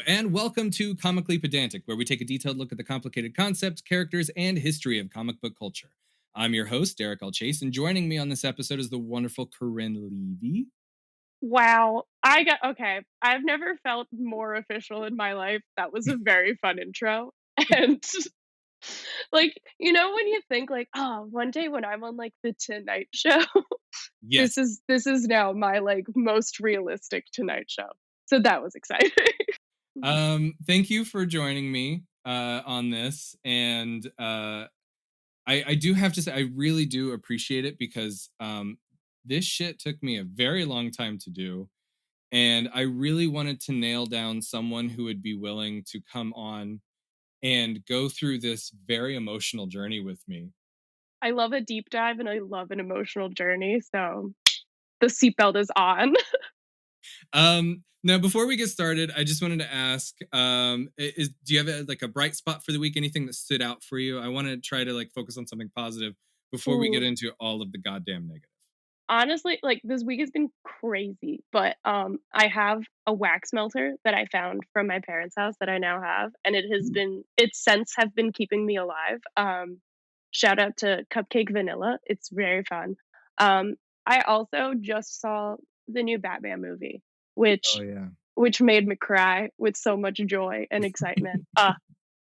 and welcome to Comically Pedantic, where we take a detailed look at the complicated concepts, characters, and history of comic book culture. I'm your host, Derek L. Chase, and joining me on this episode is the wonderful Corinne Levy. Wow. Okay. I've never felt more official in my life. That was a very fun intro. And when you think like, oh, one day when I'm on like the Tonight Show, Yes. this is now my like most realistic Tonight Show. So that was exciting. Thank you for joining me on this, and I do have to say I really do appreciate it because this shit took me a very long time to do. And I really wanted to nail down someone who would be willing to come on and go through this very emotional journey with me. I love a deep dive and I love an emotional journey. So the seatbelt is on. Now, before we get started, I just wanted to ask: do you have like a bright spot for the week? Anything that stood out for you? I want to try to like focus on something positive before we get Ooh. into all of the goddamn negative. Honestly, like, this week has been crazy, but, I have a wax melter that I found from my parents' house that I now have, and its scents have been keeping me alive. Shout out to Cupcake Vanilla, it's very fun. Um, I also just saw the new Batman movie, Oh which yeah. which made me cry with so much joy and excitement.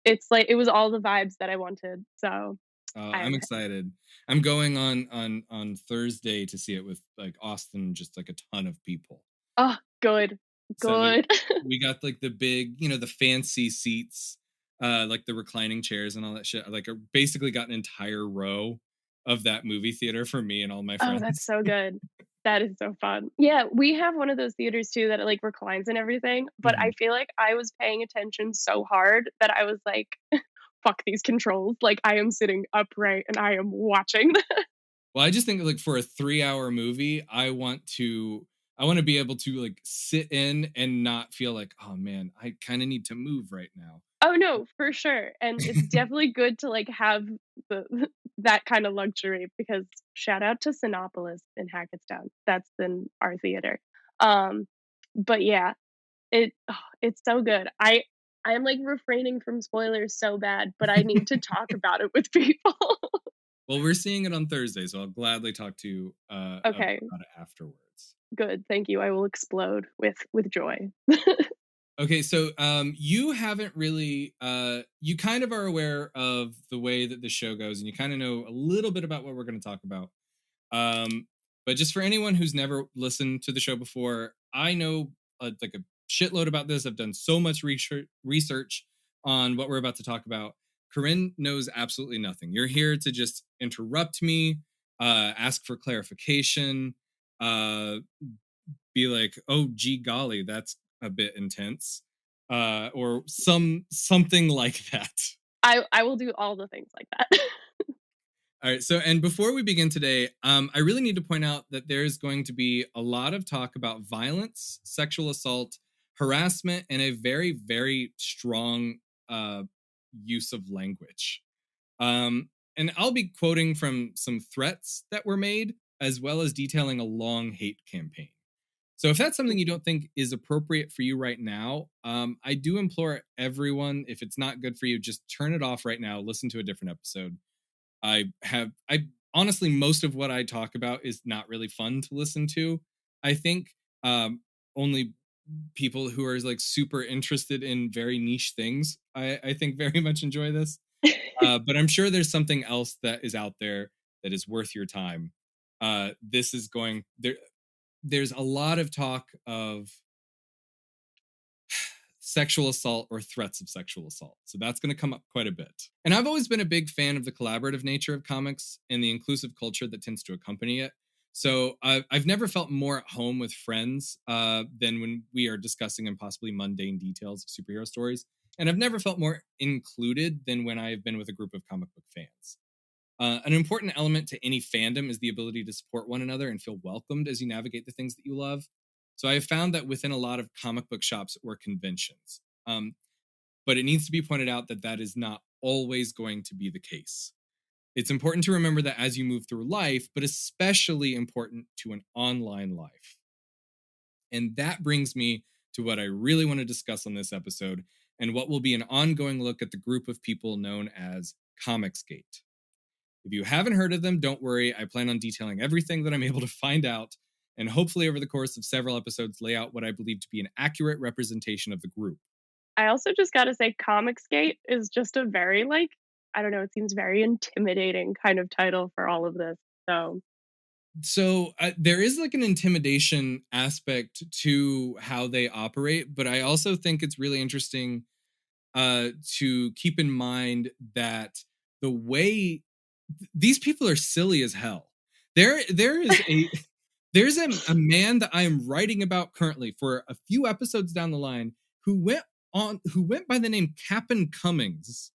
It's like it was all the vibes that I wanted, so I I'm am excited. I'm going on Thursday to see it with like Austin, just like a ton of people. good, So good. we got like the big, the fancy seats, like the reclining chairs and all that shit. Like I basically got an entire row of that movie theater for me and all my Oh, that's friends. so good. That is so fun. Yeah, we have one of those theaters too that, like, reclines and everything, but I Mhm. feel like I was paying attention so hard that I was like, "Fuck these controls." Like, I am sitting upright and I am watching. Well, I just think like for a 3 hour movie, I want to be able to like sit in and not feel like, oh man, I kind of need to move right now. Oh, no, for sure, and it's definitely good to, like, have the that kinda luxury because shout out to Sinopolis in Hackettstown. That's in our theater. Um, but yeah, it's so good. I am, like, refraining from spoilers so bad, but I need to talk about it with people. Well, we're seeing it on Thursday, so I'll gladly talk to you Okay, about it afterwards. good, thank you. I will explode with joy. Okay, so you haven't really you kind of are aware of the way that the show goes, and you kind of know a little bit about what we're going to talk about. Um, but just for anyone who's never listened to the show before, I know like a shitload about this. I've done so much research on what we're about to talk about. Corinne knows absolutely nothing. You're here to just interrupt me, ask for clarification, uh, be like, "Oh, gee golly, that's a bit intense," or something like that. I will do all the things like that. All right. So, and before we begin today, I really need to point out that there's going to be a lot of talk about violence, sexual assault, harassment, and a very, very strong uh, use of language. And I'll be quoting from some threats that were made, as well as detailing a long hate campaign. So, if that's something you don't think is appropriate for you right now, I do implore everyone, if it's not good for you, just turn it off right now, listen to a different episode. I honestly, most of what I talk about is not really fun to listen to. I think only people who are like super interested in very niche things, I think very much enjoy this. But I'm sure there's something else that is out there that is worth your time. This is going there. There's a lot of talk of sexual assault or threats of sexual assault. So that's going to come up quite a bit. And I've always been a big fan of the collaborative nature of comics and the inclusive culture that tends to accompany it. So I've never felt more at home with friends than when we are discussing and possibly mundane details of superhero stories. And I've never felt more included than when I've been with a group of comic book fans. An important element to any fandom is the ability to support one another and feel welcomed as you navigate the things that you love. So I have found that within a lot of comic book shops or conventions. But it needs to be pointed out that that is not always going to be the case. It's important to remember that as you move through life, but especially important to an online life. And that brings me to what I really want to discuss on this episode and what will be an ongoing look at the group of people known as ComicsGate. If you haven't heard of them, don't worry. I plan on detailing everything that I'm able to find out, and hopefully over the course of several episodes lay out what I believe to be an accurate representation of the group. I also just gotta say ComicsGate is just a very, like, I don't know, it seems very intimidating kind of title for all of this, so So there is like an intimidation aspect to how they operate, but I also think it's really interesting to keep in mind that the way these people are silly as hell. There is a there's a man that I am writing about currently for a few episodes down the line who went by the name Captain Cummings.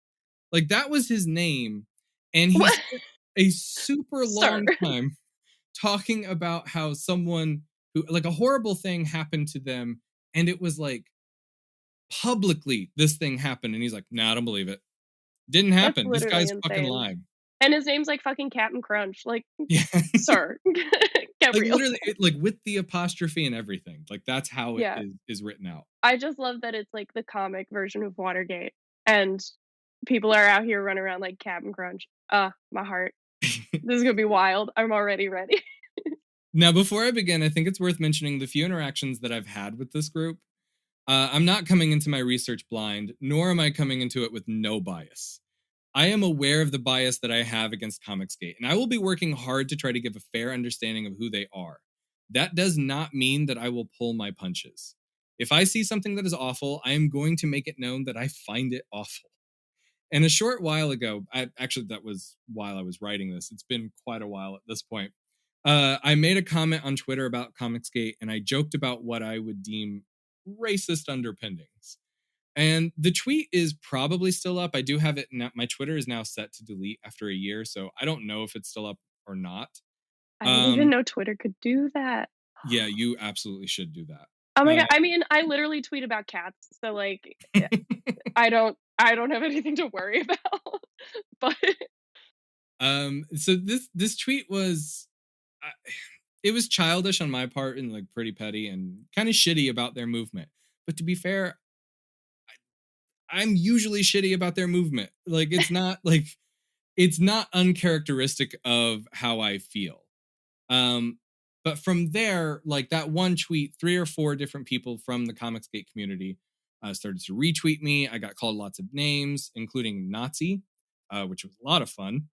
Like that was his name, and he What? spent a super Sir. long time talking about how someone who like a horrible thing happened to them, and it was like publicly this thing happened, and he's like, "Nah, I don't believe it. Didn't That's happen. This literally guy's fucking insane. lying." And his name's like fucking Captain Crunch, like, Yeah. sir, get Like real. literally like with the apostrophe and everything. Like that's how it Yeah. is written out. I just love that it's like the comic version of Watergate, and people are out here running around like Captain Crunch. My heart. This is gonna be wild. I'm already ready. Now, before I begin, I think it's worth mentioning the few interactions that I've had with this group. I'm not coming into my research blind, nor am I coming into it with no bias. I am aware of the bias that I have against ComicsGate, and I will be working hard to try to give a fair understanding of who they are. That does not mean that I will pull my punches. If I see something that is awful, I am going to make it known that I find it awful. And a short while ago, actually, that was while I was writing this. It's been quite a while at this point. I made a comment on Twitter about ComicsGate, and I joked about what I would deem racist underpinnings. And the tweet is probably still up. I do have it now. My Twitter is now set to delete after a year, so I don't know if it's still up or not. I didn't even Um, know Twitter could do that. yeah, you absolutely should do that. Oh my god, I mean, I literally tweet about cats, so, like, I don't have anything to worry about, but So this tweet was, uh, it was childish on my part and like pretty petty and kind of shitty about their movement. But to be fair, I'm usually shitty about their movement. Like it's not uncharacteristic of how I feel. Um, but from there, like that one tweet, 3 or 4 different people from the ComicsGate community started to retweet me. I got called lots of names, including Nazi, which was a lot of fun.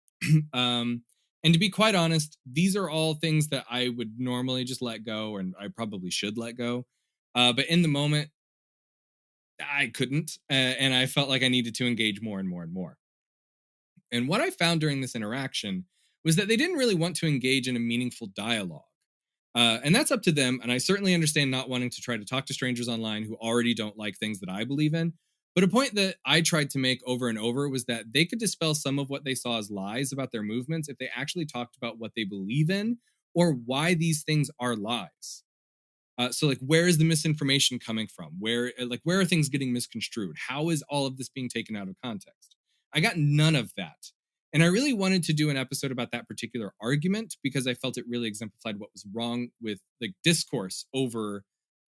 um, and to be quite honest, these are all things that I would normally just let go, and I probably should let go. But in the moment, I couldn't, and I felt like I needed to engage more and more and more. And what I found during this interaction was that they didn't really want to engage in a meaningful dialogue. And that's up to them. And I certainly understand not wanting to try to talk to strangers online who already don't like things that I believe in. But a point that I tried to make over and over was that they could dispel some of what they saw as lies about their movements if they actually talked about what they believe in or why these things are lies. So like where is the misinformation coming from? Where are things getting misconstrued? How is all of this being taken out of context? I got none of that. And I really wanted to do an episode about that particular argument because I felt it really exemplified what was wrong with like discourse over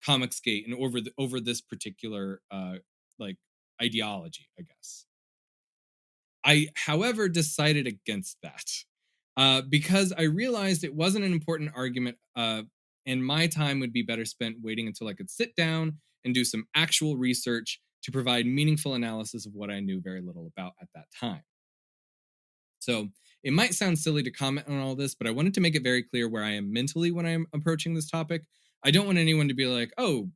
Comicsgate and over this particular like ideology, I guess. I, however, decided against that because I realized it wasn't an important argument, and my time would be better spent waiting until I could sit down and do some actual research to provide meaningful analysis of what I knew very little about at that time. So it might sound silly to comment on all this, but I wanted to make it very clear where I am mentally when I'm approaching this topic. I don't want anyone to be like, "Oh,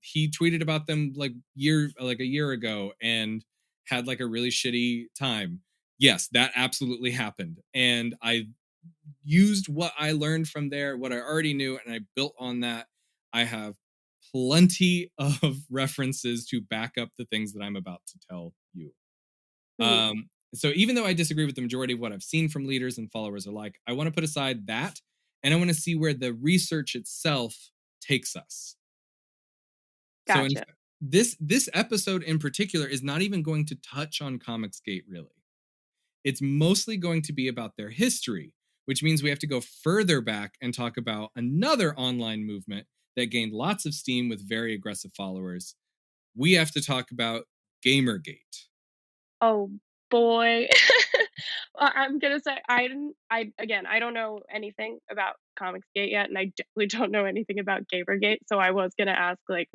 he tweeted about them like a year ago and had like a really shitty time." Yes, that absolutely happened, and I used what I learned from there, what I already knew, and I built on that. I have plenty of references to back up the things that I'm about to tell you. mhm, So even though I disagree with the majority of what I've seen from leaders and followers alike, I want to put aside that and I want to see where the research itself takes us. So in gotcha. this episode in particular is not even going to touch on Comicsgate really. It's mostly going to be about their history, which means we have to go further back and talk about another online movement that gained lots of steam with very aggressive followers. We have to talk about GamerGate. Oh boy. I'm gonna say I don't know anything about ComicsGate yet, and I definitely don't know anything about GamerGate, so I was gonna ask, like,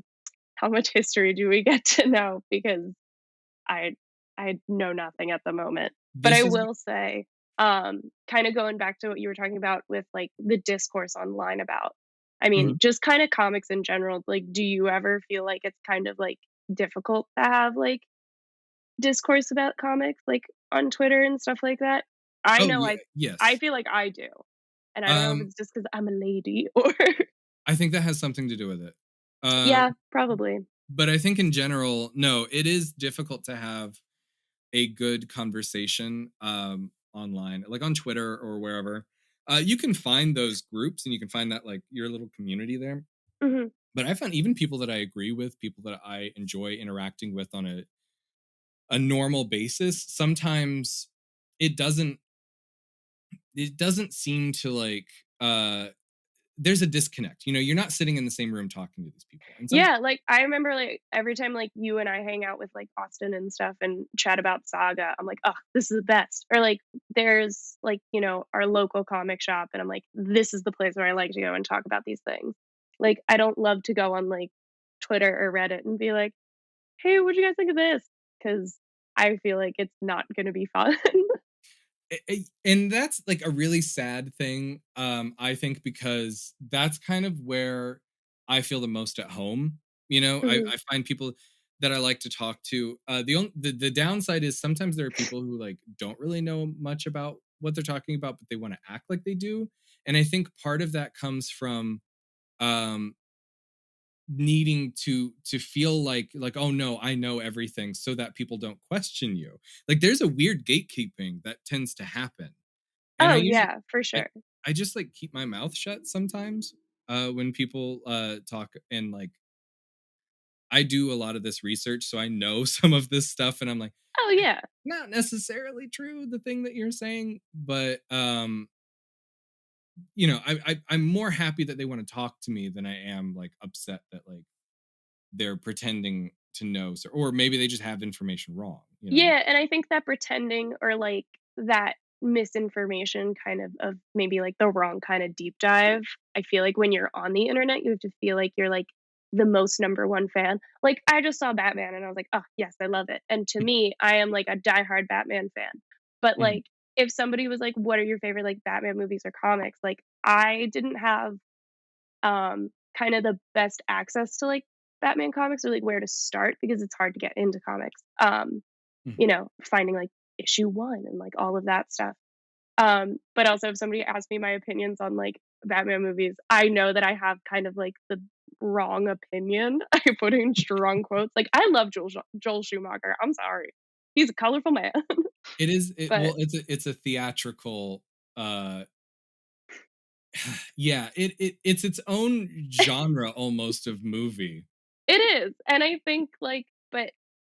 how much history do we get to know? Because I I know nothing at the moment. But I This is will say, kinda going back to what you were talking about with, like, the discourse online about I mean, Mhm. just kinda comics in general, like, do you ever feel like it's kind of, like, difficult to have, like, discourse about comics, like, on Twitter and stuff like that? I Oh, know yeah, I yes. feel like I do, and I don't know if Um, it's just because 'cause I'm a lady or I think that has something to do with it. Uh, Yeah, probably. but I think in general, no, it is difficult to have a good conversation online, like on Twitter or wherever. You can find those groups and you can find that like your little community there. Mhm. But I found even people that I agree with, people that I enjoy interacting with on a normal basis, sometimes it doesn't it doesn't seem to like there's a disconnect. You know, you're not sitting in the same room talking to these people. And sometimes Yeah, like, I remember, like, every time, like, you and I hang out with, like, Austin and stuff and chat about Saga, I'm like, "Oh, this is the best." Or, like, there's, like, our local comic shop, and I'm like, "This is the place where I like to go and talk about these things." Like, I don't love to go on, like, Twitter or Reddit and be like, "Hey, what'd you guys think of this?" Because I feel like it's not gonna be fun. and that's like a really sad thing, I think, because that's kind of where I feel the most at home. You know, Mhm. I find people that I like to talk to. The downside is sometimes there are people who like don't really know much about what they're talking about, but they want to act like they do. And I think part of that comes from um needing to feel like, oh no, I know everything, so that people don't question you. Like there's a weird gatekeeping that tends to happen, and Oh, yeah, for I, sure. I just like keep my mouth shut sometimes when people talk. And like I do a lot of this research, so I know some of this stuff, and I'm like, Oh, yeah. not necessarily true, the thing that you're saying, but I'm more happy that they want to talk to me than I am like upset that like they're pretending to know, so, or maybe they just have information wrong, you know. Yeah, and I think that pretending or, like, that misinformation kind of maybe, like, the wrong kind of deep dive, I feel like when you're on the internet, you have to feel like you're, like, the most number 1 fan. Like, I just saw Batman and I was like, "Oh, yes, I love it." And to me, I am, like, a diehard Batman fan. But, Mhm, like, if somebody was like, "What are your favorite, like, Batman movies or comics?" Like, I didn't have kind of the best access to, like, Batman comics or, like, where to start because it's hard to get into comics. mhm. Finding, like, issue 1 and, like, all of that stuff. But also if somebody asks me my opinions on, like, Batman movies, I know that I have kind of, like, the wrong opinion. I put in strong quotes. Like, I love Joel Schumacher. I'm sorry. He's a colorful man. It is it But well, it's a theatrical uh yeah, it's its own genre almost of movie. it is, and I think, like but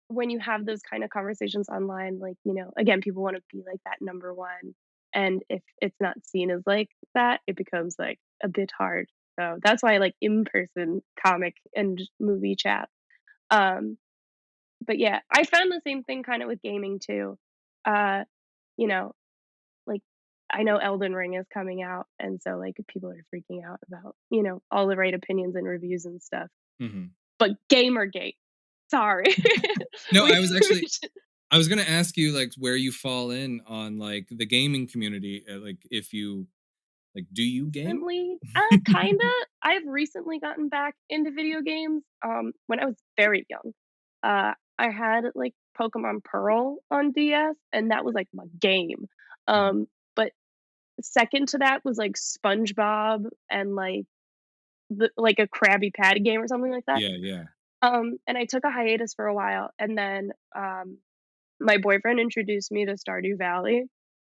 when you have those kind of conversations online, like, again, people wanna be like that number 1, and if it's not seen as like that, it becomes, like, a bit hard. So, that's why I like in-person comic and movie chat. Um, but yeah, I found the same thing kinda with gaming too. Uh, you know, like, I know Elden Ring is coming out, and so, like, people are freaking out about, all the right opinions and reviews and stuff. Mhm. But Gamergate, sorry. No, We we should I was gonna ask you, like, where you fall in on, like, the gaming community, like, if you like, do you game? recently kinda. I've recently gotten back into video games, when I was very young. I had, like, Pokemon Pearl on DS, and that was, like, my game. Mhm. But second to that was, like, SpongeBob and, like a Krabby Patty game or something like that. Yeah, yeah. And I took a hiatus for a while, and then, my boyfriend introduced me to Stardew Valley,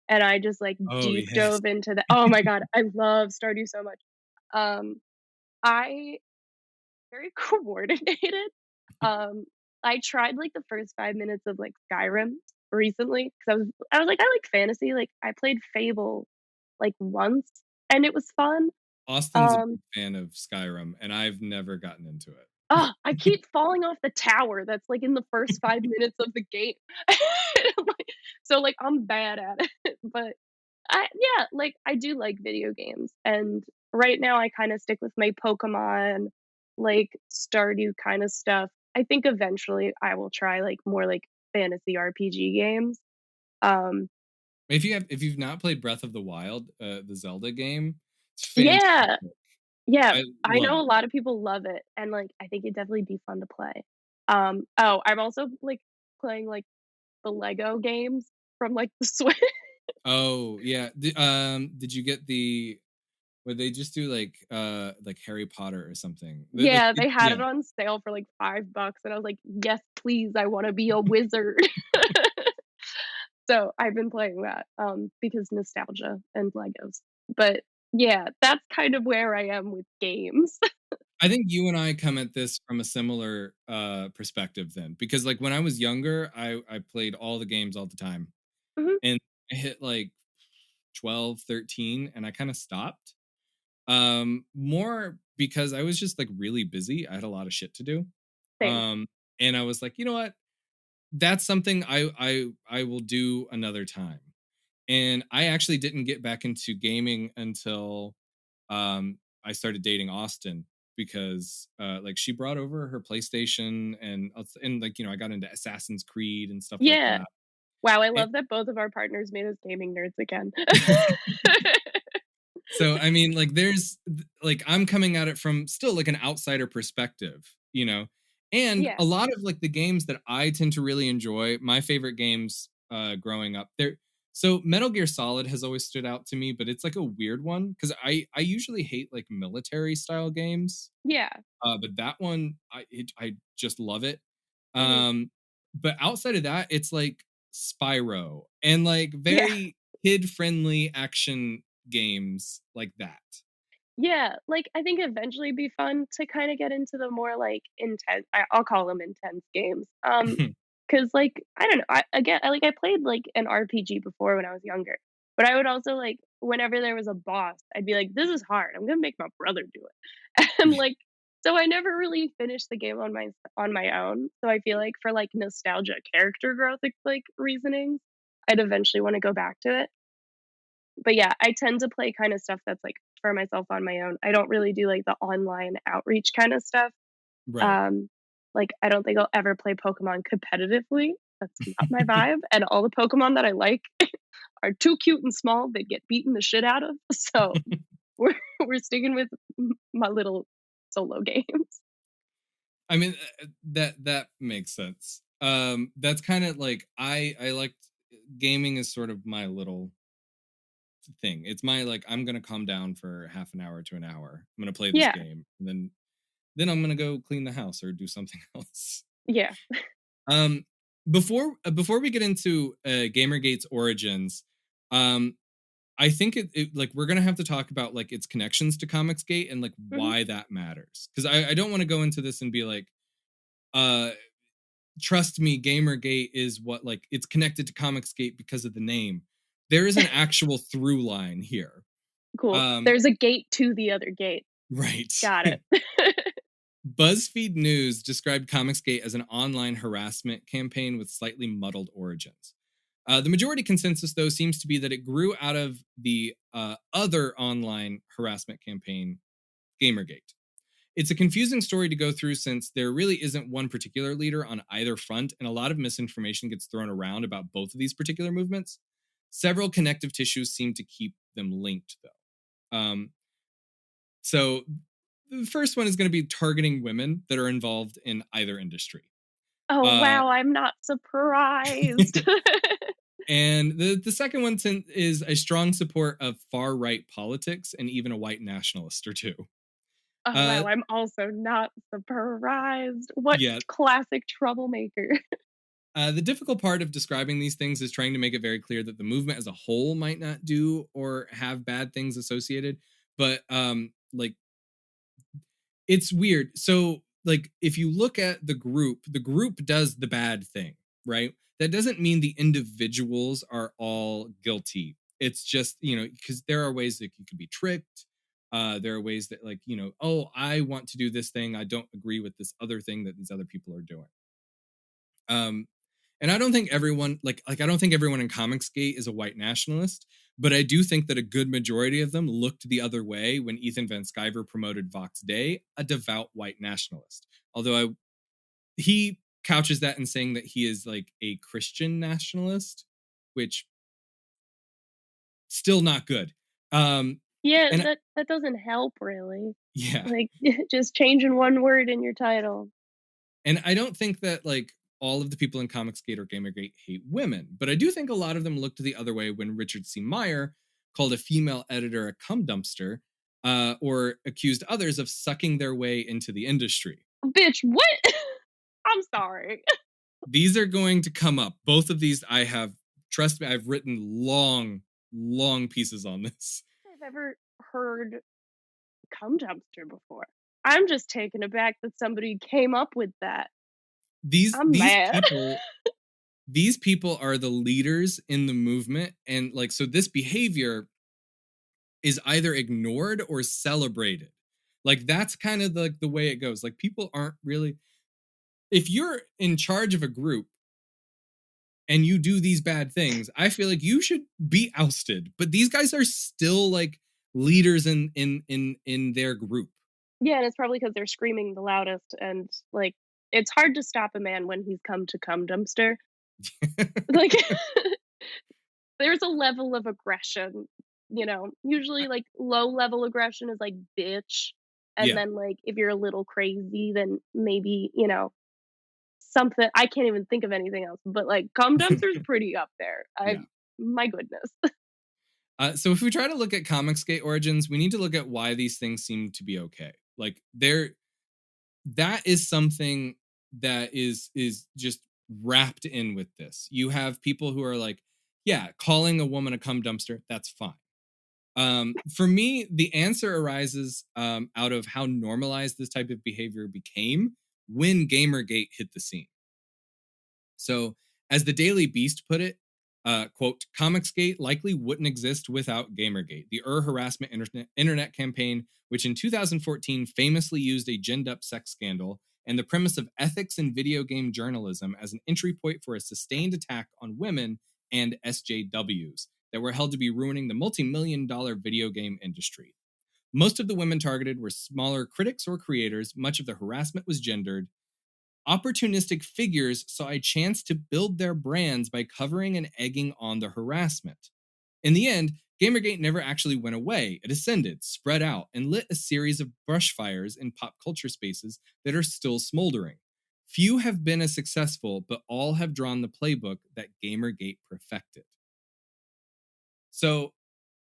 and I just, like, Oh, deep yes. dove into the oh my god, I love Stardew so much. Um, I very coordinated. Um, I tried, like, the first 5 minutes of, like, Skyrim recently because I was like, "I like fantasy." Like, I played Fable, like, once, and it was fun, Austin's a Um, big fan of Skyrim, and I've never gotten into it. I keep falling off the tower that's, like, in the first 5 minutes of the game. Like so, like, I'm bad at it, but yeah, like, I do like video games, and right now I kinda stick with my Pokemon, like, Stardew kinda stuff. I think eventually I will try, like, more, like, fantasy RPG games. Um If you've not played Breath of the Wild, the Zelda game, it's Yeah, fantastic. yeah, I I love know it. a lot of people love it, and, like, I think it'd definitely be fun to play. I'm also, like, playing, like, the Lego games from, like, the Switch. Oh, yeah. Did you get the where they just do like Harry Potter or something? Yeah, they had Yeah. it on sale for, like, $5, and I was like, "Yes, please, I wanna be a wizard." So, I've been playing that, because nostalgia and Legos. But, yeah, that's kind of where I am with games. I think you and I come at this from a similar perspective then, because like when I was younger, I played all the games all the time, Mhm, and I hit like 12, 13, and I kind of stopped. More because I was just like really busy. I had a lot of shit to do. same. Um, and I was like, you know what? That's something I will do another time. And I actually didn't get back into gaming until I started dating Austin because like she brought over her PlayStation and like I got into Assassin's Creed and stuff like Yeah. that. Wow, I And love that both of our partners made us gaming nerds again. so I mean like like I'm coming at it from still like an outsider perspective, you know. And Yeah, a lot of like the games that I tend to really enjoy, my favorite games growing up, they're so Metal Gear Solid has always stood out to me, but it's like a weird one because I usually hate like military style games. yeah, But that one, I just love it. mhm, Um, but outside of that, it's like Spyro and like yeah. very kid friendly action games like that. Yeah, like, I think eventually it'd be fun to kinda get into the more, like, intense I'll call them intense games, 'cause, like, I don't know, I played, like, an RPG before when I was younger, but I would also, like, whenever there was a boss, I'd be like, "This is hard, I'm gonna make my brother do it." And, like, so I never really finished the game on my own, so I feel like for, like, nostalgia character growth, like, reasonings, I'd eventually wanna go back to it. But yeah, I tend to play kinda stuff that's, like, for myself on my own. I don't really do, like, the online outreach kinda stuff. Right. Um, like, I don't think I'll ever play Pokemon competitively. That's not my vibe, and all the Pokemon that I like are too cute and small, they'd get beaten the shit out of, so we're we're sticking with my little solo games. I mean that makes sense. That's kind of like I liked gaming is sort of my little thing. It's my like I'm gonna calm down for half an hour to an hour. I'm gonna play this Yeah, game, and then I'm gonna go clean the house or do something else. yeah. Um, before we get into GamerGate's origins, um, I think like we're gonna have to talk about like its connections to ComicsGate and like Mhm. why that matters. Because I don't want to go into this and be like, uh, trust me, GamerGate is what like it's connected to ComicsGate because of the name. There is an actual through line here. Cool. Um, There's a gate to the other gate. right. Got it. BuzzFeed News described ComicsGate as an online harassment campaign with slightly muddled origins. The majority consensus, though, seems to be that it grew out of the other online harassment campaign, Gamergate. It's a confusing story to go through since there really isn't one particular leader on either front, and a lot of misinformation gets thrown around about both of these particular movements. Several connective tissues seem to keep them linked, though. So the first one is going to be targeting women that are involved in either industry. Oh, Uh, wow, I'm not surprised. and the second one is a strong support of far right politics and even a white nationalist or two. Oh, Uh, wow, I'm also not surprised. What yeah, classic troublemaker. the difficult part of describing these things is trying to make it very clear that the movement as a whole might not do or have bad things associated, but like it's weird. So, like, if you look at the group does the bad thing, right? That doesn't mean the individuals are all guilty. It's just, because there are ways that you can be tricked There are ways that, like, oh, I want to do this thing. I don't agree with this other thing that these other people are doing. Um, and I don't think everyone I don't think everyone in ComicsGate is a white nationalist, but I do think that a good majority of them looked the other way when Ethan Van Sciver promoted Vox Day, a devout white nationalist. Although he couches that in saying that he is like a Christian nationalist, which still not good. Yeah, And that doesn't help really. yeah, Like, just changing one word in your title. and I don't think that like all of the people in ComicsGate or GamerGate hate women, but I do think a lot of them looked the other way when Richard C. Meyer called a female editor a cum dumpster, or accused others of sucking their way into the industry. Bitch, what? I'm sorry. These are going to come up. Both of these I have, trust me, I've written long, long pieces on this. I've ever heard cum dumpster before. I'm just taken aback that somebody came up with that. These I'm these mad. people these people are the leaders in the movement, and like, so this behavior is either ignored or celebrated. Like, that's kind of like the way it goes. Like, people aren't really, if you're in charge of a group and you do these bad things, I feel like you should be ousted. But these guys are still like leaders in their group. Yeah, and it's probably because 'cause they're screaming the loudest and, like, it's hard to stop a man when he's come to cum dumpster. Like, there's a level of aggression, usually, like, low level aggression is like, "Bitch," and Yeah. then, like, if you're a little crazy, then maybe, something I can't even think of anything else, but, like, cum dumpster's pretty up there. I Yeah. My goodness. So if we try to look at Comicsgate origins, we need to look at why these things seem to be okay. Like, that is something that is just wrapped in with this. You have people who are like, yeah, calling a woman a cum dumpster, that's fine. For me, the answer arises out of how normalized this type of behavior became when Gamergate hit the scene. So, as the Daily Beast put it, quote, Comicsgate likely wouldn't exist without Gamergate, the harassment internet campaign, which in 2014 famously used a ginned up sex scandal and the premise of ethics in video game journalism as an entry point for a sustained attack on women and SJWs that were held to be ruining the multi-million-dollar video game industry. Most of the women targeted were smaller critics or creators. Much of the harassment was gendered. Opportunistic figures saw a chance to build their brands by covering and egging on the harassment. In the end, Gamergate never actually went away. It ascended, spread out, and lit a series of brush fires in pop culture spaces that are still smoldering. Few have been as successful, but all have drawn the playbook that Gamergate perfected. So,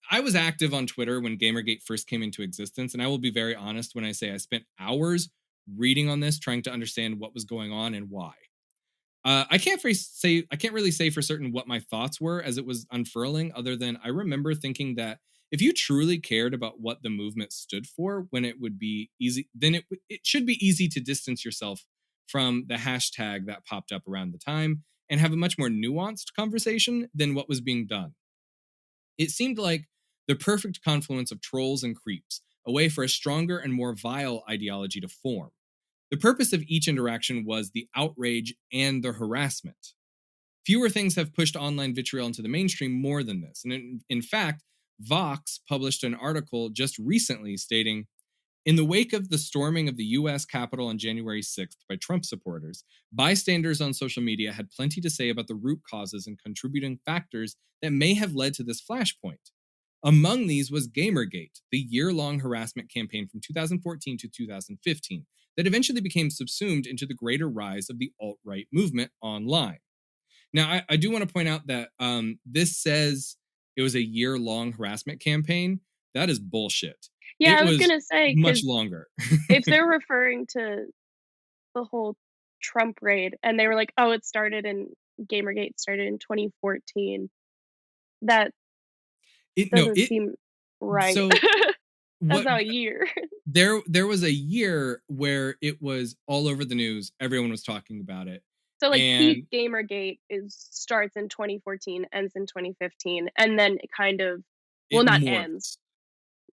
I was active on Twitter when Gamergate first came into existence, and I will be very honest when I say I spent hours reading on this, trying to understand what was going on and why. I can't really say for certain what my thoughts were as it was unfurling, other than I remember thinking that if you truly cared about what the movement stood for, when it would be easy, then it should be easy to distance yourself from the hashtag that popped up around the time and have a much more nuanced conversation than what was being done. It seemed like the perfect confluence of trolls and creeps, a way for a stronger and more vile ideology to form. The purpose of each interaction was the outrage and the harassment. Fewer things have pushed online vitriol into the mainstream more than this. And in fact, Vox published an article just recently stating, in the wake of the storming of the US Capitol on January 6th by Trump supporters, bystanders on social media had plenty to say about the root causes and contributing factors that may have led to this flashpoint. Among these was Gamergate, the year-long harassment campaign from 2014 to 2015 that eventually became subsumed into the greater rise of the alt-right movement online. Now, I do want to point out that this says it was a year-long harassment campaign. That is bullshit. Yeah, It I was was gonna say much because longer. if they're referring to the whole Trump raid and they were like, "Oh, Gamergate started in 2014," that No, doesn't seem right. so That's what not a year. there was a year where it was all over the news. Everyone was talking about it. So, like, peak And Gamergate is starts in 2014, ends in 2015, and then it kind of, well, it not ends. morphs.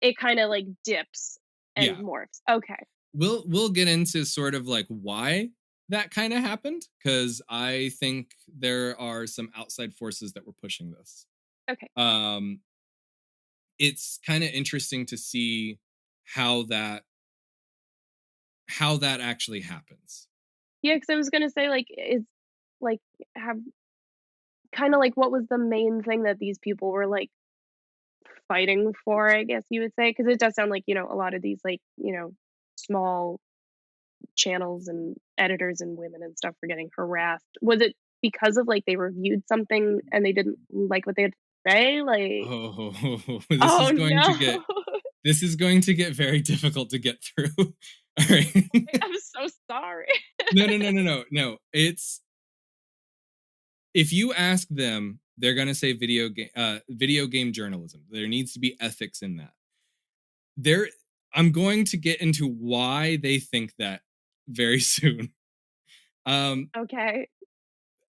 it kind of like dips and Yeah. morphs. Okay. We'll get into sort of like why that kind of happened, because I think there are some outside forces that were pushing this. Okay. Um, it's kind of interesting to see how that how that actually happens. Yeah, because I was gonna say, like, is like have kind of like what was the main thing that these people were like fighting for, I guess you would say? Because it does sound like, a lot of these like, small channels and editors and women and stuff were getting harassed. Was it because of like they reviewed something and they didn't like what they had to say? Like, Oh, oh no. this is going to get very difficult to get through. All right. I'm so sorry. No. It's if you ask them, they're gonna say video game journalism. There needs to be ethics in that. There, I'm going to get into why they think that very soon. Um, Okay.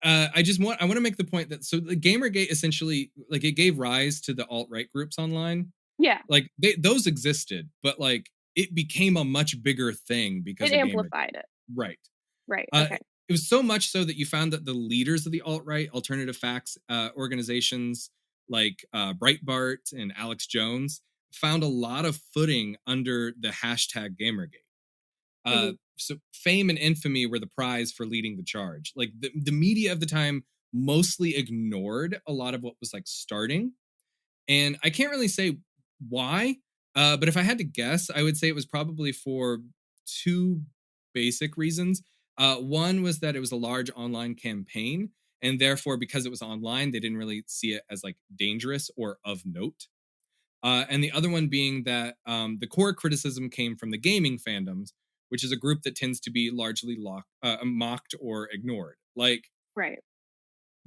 I want to make the point that so the GamerGate essentially like it gave rise to the alt right groups online. Yeah. Like those existed, but like it became a much bigger thing because It of GamerGate. amplified it. Right. Right. Uh, Okay. it was so much so that you found that the leaders of the alt right alternative facts organizations like Breitbart and Alex Jones found a lot of footing under the hashtag Gamergate. Hmm. So fame and infamy were the prize for leading the charge. Like the media of the time mostly ignored a lot of what was like starting, and I can't really say why, but if I had to guess, I would say it was probably for two basic reasons. One was that it was a large online campaign, and therefore, because it was online, they didn't really see it as like dangerous or of note. And the other one being that the core criticism came from the gaming fandoms, which is a group that tends to be largely mocked or ignored. Like Right.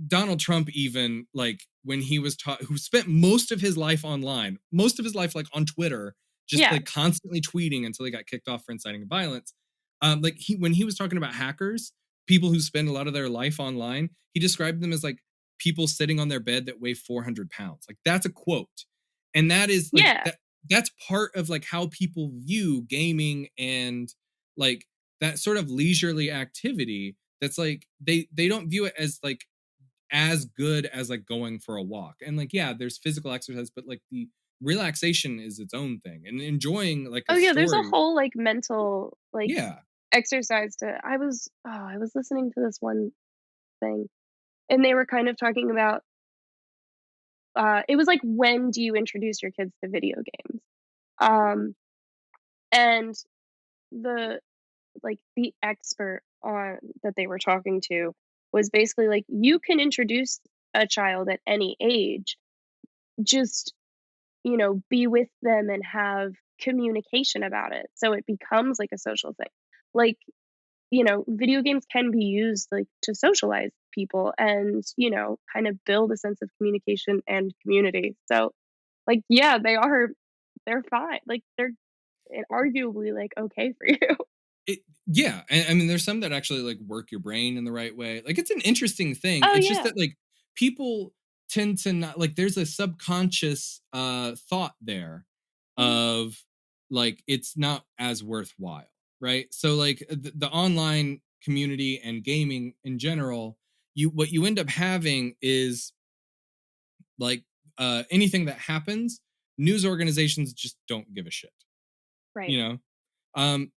Donald Trump, even like when he was taught, who spent most of his life online, most of his life like on Twitter, just Yeah. like constantly tweeting until he got kicked off for inciting violence. Like when he was talking about hackers, people who spend a lot of their life online, he described them as like people sitting on their bed that weigh 400 pounds. Like that's a quote, and that is like Yeah. that's part of like how people view gaming and like that sort of leisurely activity. That's like they don't view it as good as like going for a walk. And like, yeah, there's physical exercise, but like the relaxation is its own thing. And enjoying like Oh a yeah, there's a story. whole like mental like Yeah. exercise to I was listening to this one thing and they were kind of talking about it was like when do you introduce your kids to video games? Um and the the expert on that they were talking to was basically like you can introduce a child at any age, just be with them and have communication about it so it becomes like a social thing. Like, video games can be used like to socialize people and, kind of build a sense of communication and community. So, like, yeah, they're fine. Like, they're arguably like okay for you. Yeah. And I mean, there's some that actually like work your brain in the right way. Like it's an interesting thing. Oh, It's just yeah. that like people tend to not like there's a subconscious thought there Mhm. of like it's not as worthwhile. Right. So like the online community and gaming in general, what you end up having is like anything that happens, news organizations just don't give a shit, Right. you know. um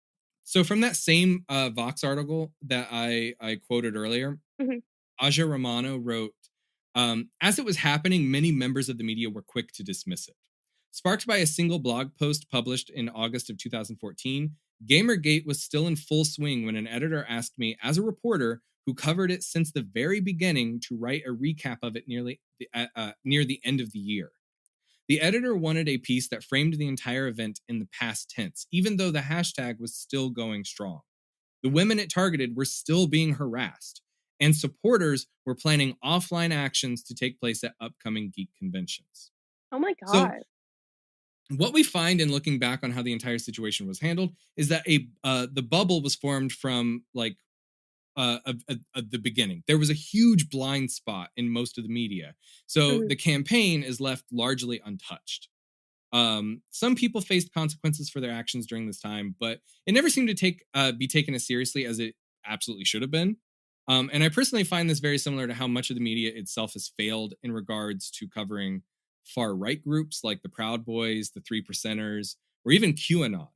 so from that same Vox article that I quoted earlier, Mhm. Aja Romano wrote, as it was happening, many members of the media were quick to dismiss it. Sparked by a single blog post published in August of 2014, Gamergate was still in full swing when an editor asked me, as a reporter who covered it since the very beginning, to write a recap of it near the end of the year. The editor wanted a piece that framed the entire event in the past tense, even though the hashtag was still going strong. The women it targeted were still being harassed, and supporters were planning offline actions to take place at upcoming geek conventions. Oh my So, god. what we find in looking back on how the entire situation was handled is that the bubble was formed from like the beginning. There was a huge blind spot in most of the media, so Mhm. the campaign is left largely untouched. Some people faced consequences for their actions during this time, but it never seemed to be taken as seriously as it absolutely should have been. And I personally find this very similar to how much of the media itself has failed in regards to covering far right groups like the Proud Boys, the Three Percenters, or even QAnon.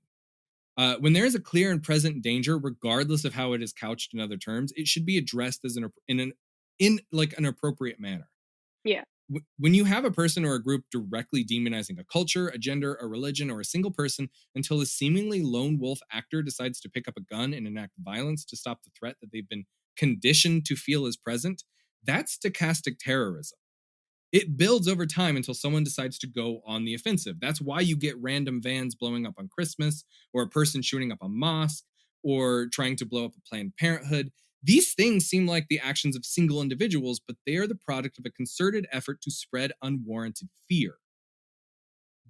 When there is a clear and present danger, regardless of how it is couched in other terms, it should be addressed as in like an appropriate manner. Yeah. When you have a person or a group directly demonizing a culture, a gender, a religion, or a single person until a seemingly lone wolf actor decides to pick up a gun and enact violence to stop the threat that they've been conditioned to feel is present, that's stochastic terrorism. It builds over time until someone decides to go on the offensive. That's why you get random vans blowing up on Christmas, or a person shooting up a mosque, or trying to blow up a Planned Parenthood. These things seem like the actions of single individuals, but they are the product of a concerted effort to spread unwarranted fear.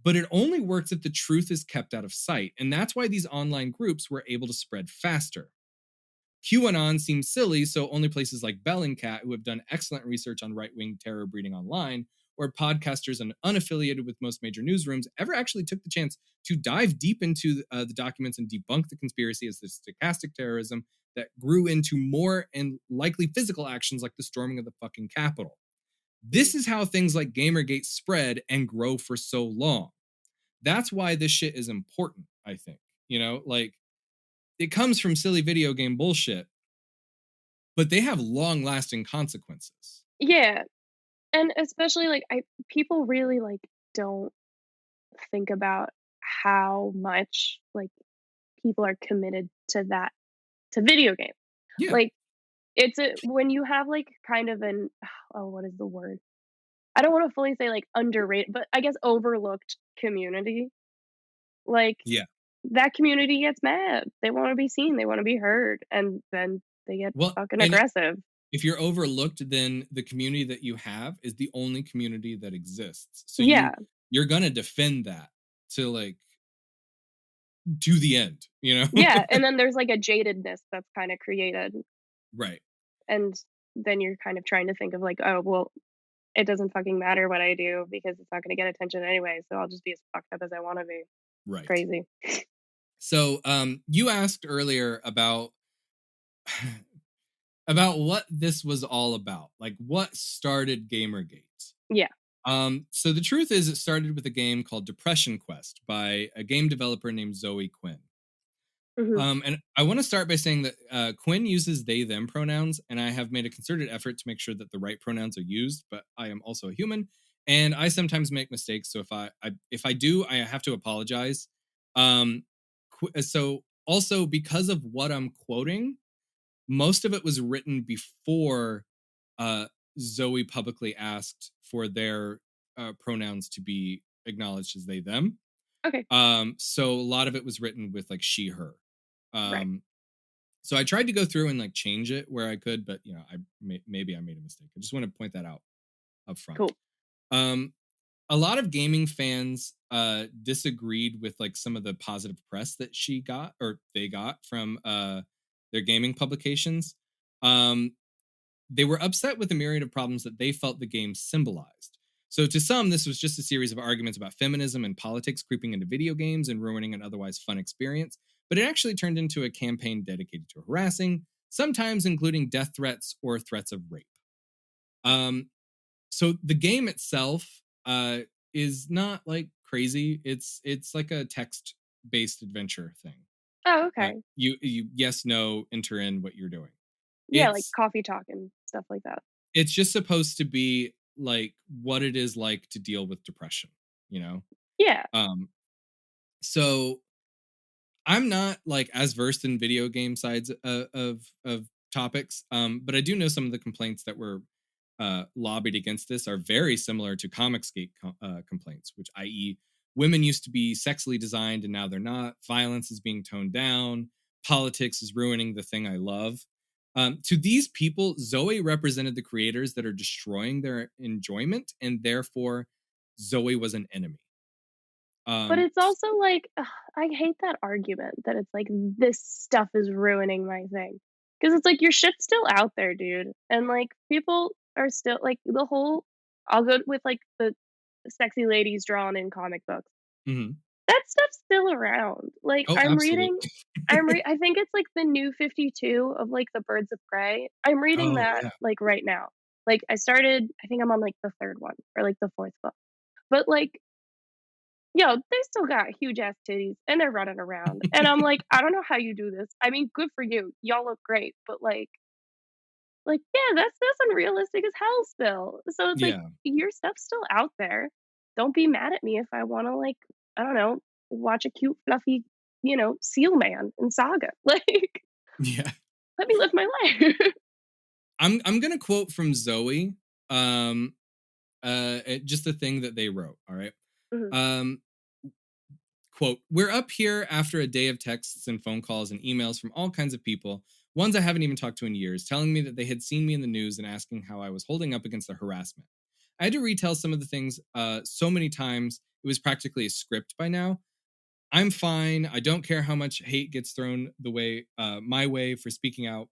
But it only works if the truth is kept out of sight, and that's why these online groups were able to spread faster. QAnon seems silly, so only places like Bellingcat, who have done excellent research on right-wing terror breeding online, or podcasters and unaffiliated with most major newsrooms, ever actually took the chance to dive deep into the documents and debunk the conspiracy as the stochastic terrorism that grew into more and likely physical actions like the storming of the fucking Capitol. This is how things like Gamergate spread and grow for so long. That's why this shit is important, I think. You know, like, it comes from silly video game bullshit, but they have long lasting consequences. Yeah, and especially, like, I people really, like, don't think about how much, like, people are committed to that to video games. Yeah. Like, it's a when you have, like, kind of an oh, what is the word? I don't wanna fully say, like, underrated, but I guess overlooked community, like, Yeah. that community gets mad. They wanna be seen, they wanna be heard, and then they get Well, fucking and aggressive. if you're overlooked, then the community that you have is the only community that exists. So Yeah. you're gonna defend that to like to the end, you know? Yeah, and then there's, like, a jadedness that's kinda created, Right. and then you're kind of trying to think of, like, "Oh, well, it doesn't fucking matter what I do because it's not gonna get attention anyway, so I'll just be as fucked up as I wanna be." Right. Crazy. So you asked earlier about about what this was all about. Like what started Gamergate. Yeah. So the truth is it started with a game called Depression Quest by a game developer named Zoe Quinn. Mhm. And I want to start by saying that Quinn uses they them pronouns, and I have made a concerted effort to make sure that the right pronouns are used. But I am also a human, and I sometimes make mistakes. So if I do, I have to apologize. So also because of what I'm quoting, most of it was written before uh, Zoe publicly asked for their pronouns to be acknowledged as they them. Okay. So a lot of it was written with like she her. Right. Um, so I tried to go through and like change it where I could, but maybe I made a mistake. I just want to point that out up front. Cool. Um, a lot of gaming fans disagreed with like some of the positive press that she got or they got from their gaming publications. Um, they were upset with the myriad of problems that they felt the game symbolized. So, to some, this was just a series of arguments about feminism and politics creeping into video games and ruining an otherwise fun experience. But it actually turned into a campaign dedicated to harassing, sometimes including death threats or threats of rape. Um, so the game itself is not like crazy. It's like a text based adventure thing. Oh, okay. You yes no enter in what you're doing. Yeah, like It's coffee talk and stuff like that. it's just supposed to be like what it is like to deal with depression, you know? Yeah. Um, so I'm not like as versed in video game sides of topics, but I do know some of the complaints that were lobbied against this are very similar to ComicsGate complaints, which i.e., women used to be sexually designed and now they're not. Violence is being toned down. Politics is ruining the thing I love. To these people, Zoe represented the creators that are destroying their enjoyment, and therefore, Zoe was an enemy. But Um, it's also like, ugh, I hate that argument that it's like, "This stuff is ruining my thing, because it's like, your shit's still out there, dude, and, like, people are still like, the whole I'll go with, like, the sexy ladies drawn in comic books. Mhm. That stuff's still around. Like, Oh, I'm reading absolutely. I think it's, like, the New 52 of, like, the Birds of Prey. I'm reading Oh, that, yeah. like, right now. Like, I think I'm on, like, the 3rd one or, like, the 4th book. But, like, yo, they still got huge ass titties and they're running around. And I'm like, "I don't know how you do this. I mean, good for you. Y'all look great." But, yeah, that's unrealistic as hell still. So it's like, Yeah. your stuff's still out there. Don't be mad at me if I wanna, like, I don't know, watch a cute, fluffy, seal man in Saga. Like, Yeah. let me live my life. I'm gonna quote from Zoe, um, just the thing that they wrote, all right? Mhm. Um, quote, "We're up here after a day of texts and phone calls and emails from all kinds of people, ones I haven't even talked to in years, telling me that they had seen me in the news and asking how I was holding up against the harassment. I had to retell some of the things so many times, it was practically a script by now. I'm fine. I don't care how much hate gets thrown my way for speaking out,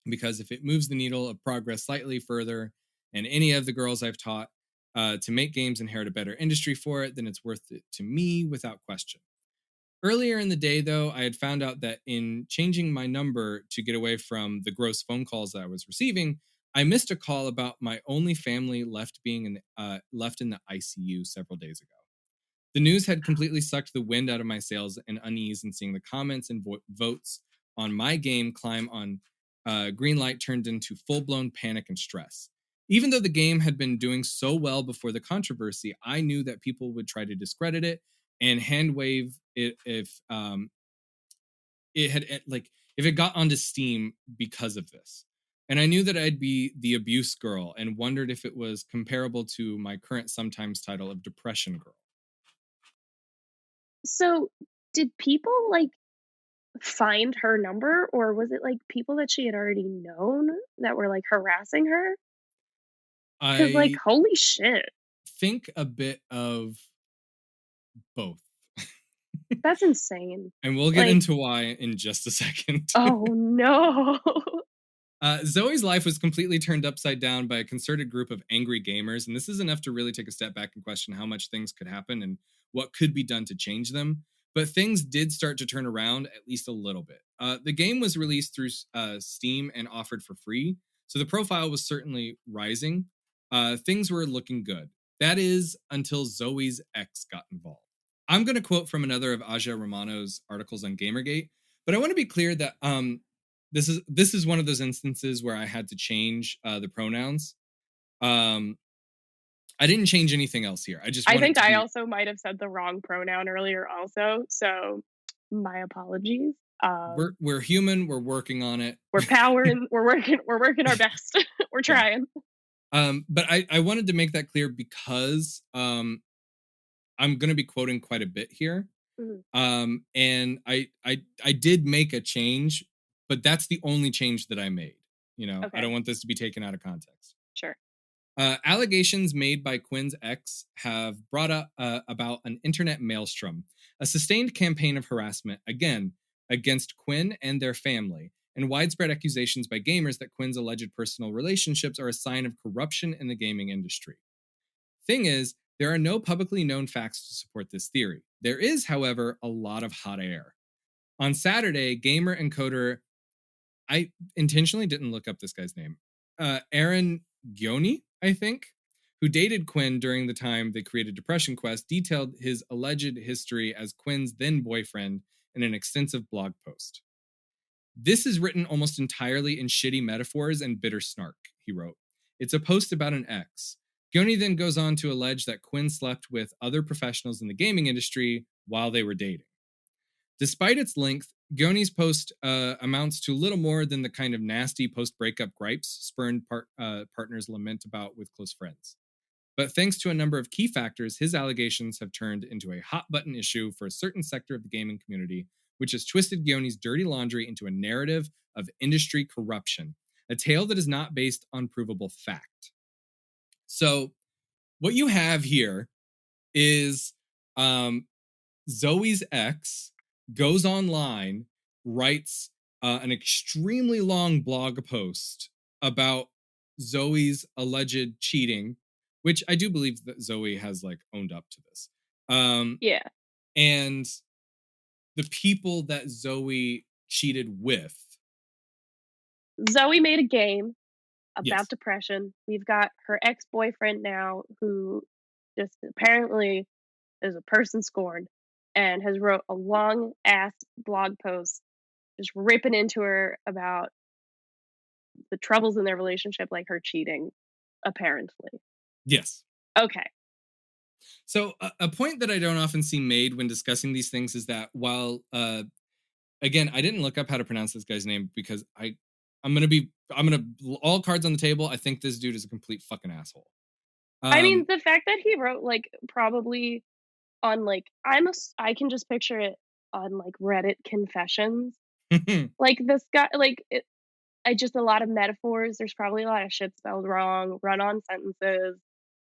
because if it moves the needle of progress slightly further, and any of the girls I've taught to make games inherit a better industry for it, then it's worth it to me without question. Earlier in the day, though, I had found out that in changing my number to get away from the gross phone calls that I was receiving, I missed a call about my only family left in the ICU several days ago. The news had completely sucked the wind out of my sails and unease, and seeing the comments and votes on my game climb on Greenlight turned into full blown panic and stress. Even though the game had been doing so well before the controversy, I knew that people would try to discredit it and hand wave it if it had like if it got onto Steam because of this. And I knew that I'd be the abuse girl and wondered if it was comparable to my current sometimes title of depression girl. So, did people, like, find her number, or was it, like, people that she had already known that were, like, harassing her? 'Cause, like, I holy shit, think a bit of both. that's insane. And we'll get Like, into why in just a second. oh, no. Zoe's life was completely turned upside down by a concerted group of angry gamers, and this is enough to really take a step back and question how much things could happen and what could be done to change them. But things did start to turn around at least a little bit. The game was released through Steam and offered for free, so the profile was certainly rising. Things were looking good. That is until Zoe's ex got involved. I'm going to quote from another of Aja Romano's articles on GamerGate, but I want to be clear that this is one of those instances where I had to change the pronouns. Um, I didn't change anything else here. I just I want it think to I be also might have said the wrong pronoun earlier also, so my apologies. we're human. We're working on it. We're working our best. We're Yeah. trying. But I wanted to make that clear because I'm going to be quoting quite a bit here. Mhm. And I did make a change, but that's the only change that I made. I Okay, don't want this to be taken out of context. sure. Allegations made by Quinn's ex have brought up about an internet maelstrom, a sustained campaign of harassment, again, against Quinn and their family, and widespread accusations by gamers that Quinn's alleged personal relationships are a sign of corruption in the gaming industry. Thing is, there are no publicly known facts to support this theory. There is, however, a lot of hot air. On Saturday, gamer and coder, I intentionally didn't look up this guy's name. Aaron Gioni, I think, who dated Quinn during the time they created Depression Quest, detailed his alleged history as Quinn's then boyfriend in an extensive blog post. This is written almost entirely in shitty metaphors and bitter snark, he wrote. It's a post about an ex. Gioni then goes on to allege that Quinn slept with other professionals in the gaming industry while they were dating. Despite its length, Gioni's post amounts to little more than the kind of nasty post-breakup gripes spurned partners lament about with close friends. But thanks to a number of key factors, his allegations have turned into a hot-button issue for a certain sector of the gaming community, which has twisted Gioni's dirty laundry into a narrative of industry corruption, a tale that is not based on provable fact. So, what you have here is um, Zoe's ex goes online, writes an extremely long blog post about Zoe's alleged cheating, which I do believe that Zoe has like owned up to this. Um, Yeah. and the people that Zoe cheated with. Zoe made a game about Yes. depression. We've got her ex-boyfriend now who just apparently is a person scorned and has wrote a long ass blog post just ripping into her about the troubles in their relationship, like her cheating, apparently. Yes. Okay. So a point that I don't often see made when discussing these things is that while again, I didn't look up how to pronounce this guy's name because I'm gonna all cards on the table. I think this dude is a complete fucking asshole. I mean, Um the fact that he wrote, like, probably on, like I can just picture it on, like, Reddit confessions. Like, this guy like, I just a lot of metaphors, there's probably a lot of shit spelled wrong, run-on sentences,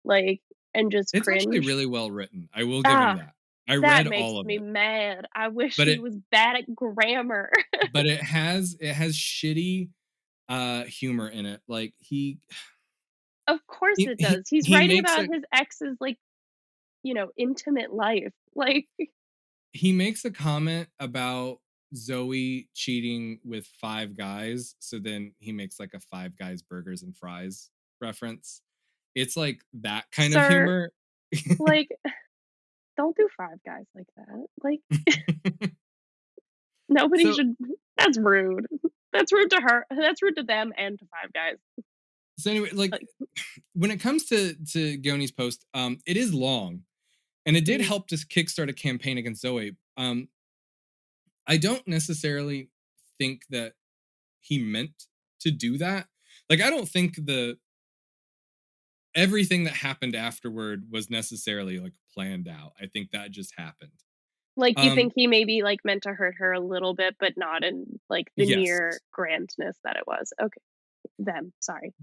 like, and just it's actually cringe. really well written. I will give him Ah, that. I that read makes all of me it. mad. I wish But he it was bad at grammar. but it has shitty humor in it. Like Of course he it he, does. He's he writing makes about a his ex's, like, intimate life. Like, he makes a comment about Zoe cheating with five guys. So then he makes like a Five Guys burgers and fries reference. It's like that kind of sir, humor. like, don't do Five Guys like that. Like, nobody so should that's rude. That's rude to her. That's rude to them and to Five Guys. so anyway, like Like, when it comes to Goni's post, it is long and it did mhm. help to kickstart a campaign against Zoe. I don't necessarily think that he meant to do that. Like I don't think the everything that happened afterward was necessarily like planned out. I think that just happened. Like, you Um think he maybe, like, meant to hurt her a little bit, but not in, like, the yes. near grandness that it was. Okay. Them, sorry.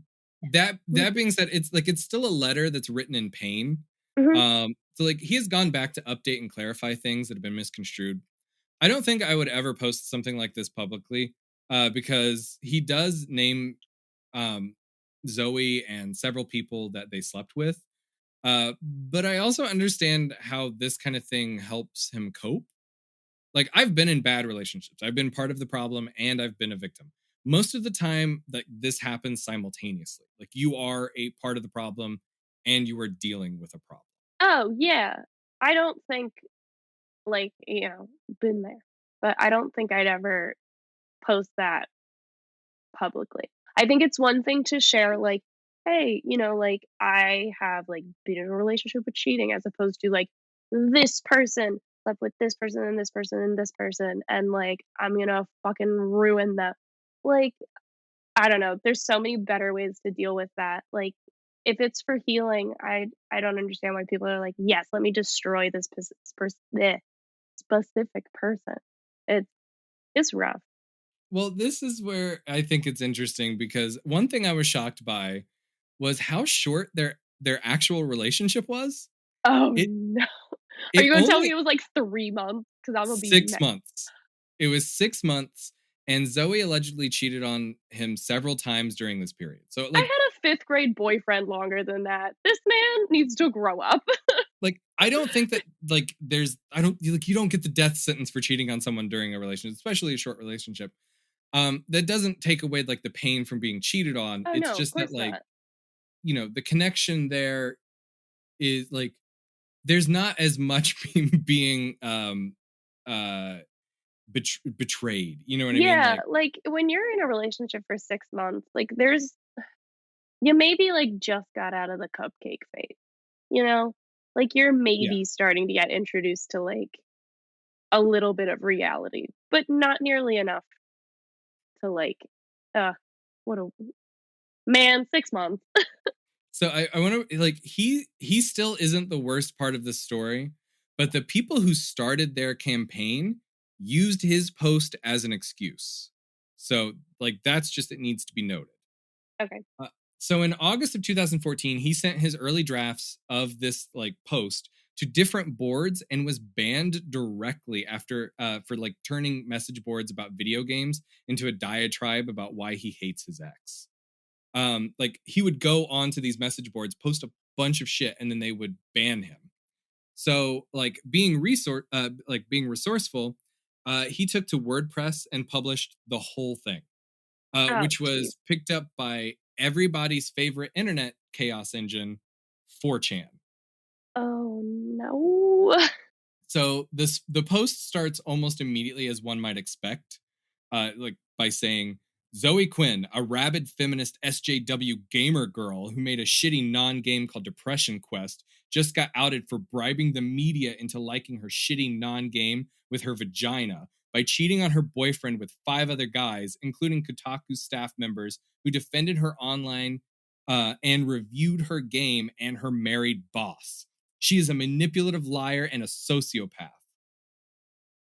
That being said, it's like it's still a letter that's written in pain. Mhm. So like he has gone back to update and clarify things that have been misconstrued. I don't think I would ever post something like this publicly because he does name um, Zoe and several people that they slept with. But I also understand how this kind of thing helps him cope. Like I've been in bad relationships. I've been part of the problem and I've been a victim. Most of the time that this happens simultaneously. Like you are a part of the problem and you are dealing with a problem. Oh, yeah. I don't think, like, been there, but I don't think I'd ever post that publicly. I think it's one thing to share, like, "Hey, like, I have, like, been in a relationship with cheating," as opposed to, like, "This person slept with this person and this person and this person, and, like, I'm gonna fucking ruin them." Like, I don't know, there's so many better ways to deal with that, like, if it's for healing, I don't understand why people are like, "Yes, let me destroy this specific person." It's it's rough. Well, this is where I think it's interesting because one thing I was shocked by was how short their actual relationship was. Oh, It no. Are it you gonna tell me only it was, like, 3 months? Because 'Cause Imma be 6 mad. months. It was 6 months and Zoe allegedly cheated on him several times during this period. So I like had a 5th grade boyfriend longer than that. This man needs to grow up. I don't think that like there's I don't like you don't get the death sentence for cheating on someone during a relationship, especially a short relationship. That doesn't take away like the pain from being cheated on. Oh, It's no, of just that course like, not. the connection there is like there's not as much being uh betrayed. You know what I mean? Yeah, Like like, when you're in a relationship for 6 months, like, you maybe, like, just got out of the cupcake phase, you know? Like, you're yeah. maybe starting to get introduced to, like, a little bit of reality, but not nearly enough to, like, uh, what a man, 6 months. So I want to like he still isn't the worst part of the story, but the people who started their campaign used his post as an excuse. So like that's just it needs to be noted. Okay. Uh, so in August of 2014, he sent his early drafts of this like post to different boards and was banned directly after for like turning message boards about video games into a diatribe about why he hates his ex. Like he would go onto these message boards, post a bunch of shit, and then they would ban him. So being resourceful, he took to WordPress and published the whole thing, Oh, which jeez. was picked up by everybody's favorite internet chaos engine, 4chan. Oh, no. So the post starts almost immediately as one might expect, like by saying Zoe Quinn, a rabid feminist SJW gamer girl who made a shitty non-game called Depression Quest, just got outed for bribing the media into liking her shitty non-game with her vagina by cheating on her boyfriend with 5 other guys, including Kotaku staff members who defended her online and reviewed her game and her married boss. She is a manipulative liar and a sociopath.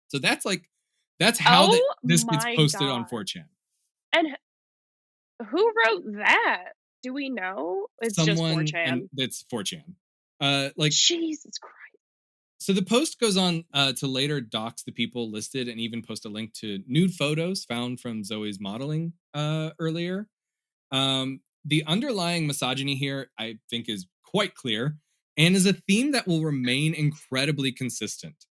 So that's how Oh this gets my posted on god. 4chan. And who wrote that? Do we know? It's just Someone, and 4chan. that's 4chan. Like, Jesus Christ. so the post goes on to later dox the people listed and even post a link to nude photos found from Zoe's modeling earlier. The underlying misogyny here, I think, is quite clear and is a theme that will remain incredibly consistent.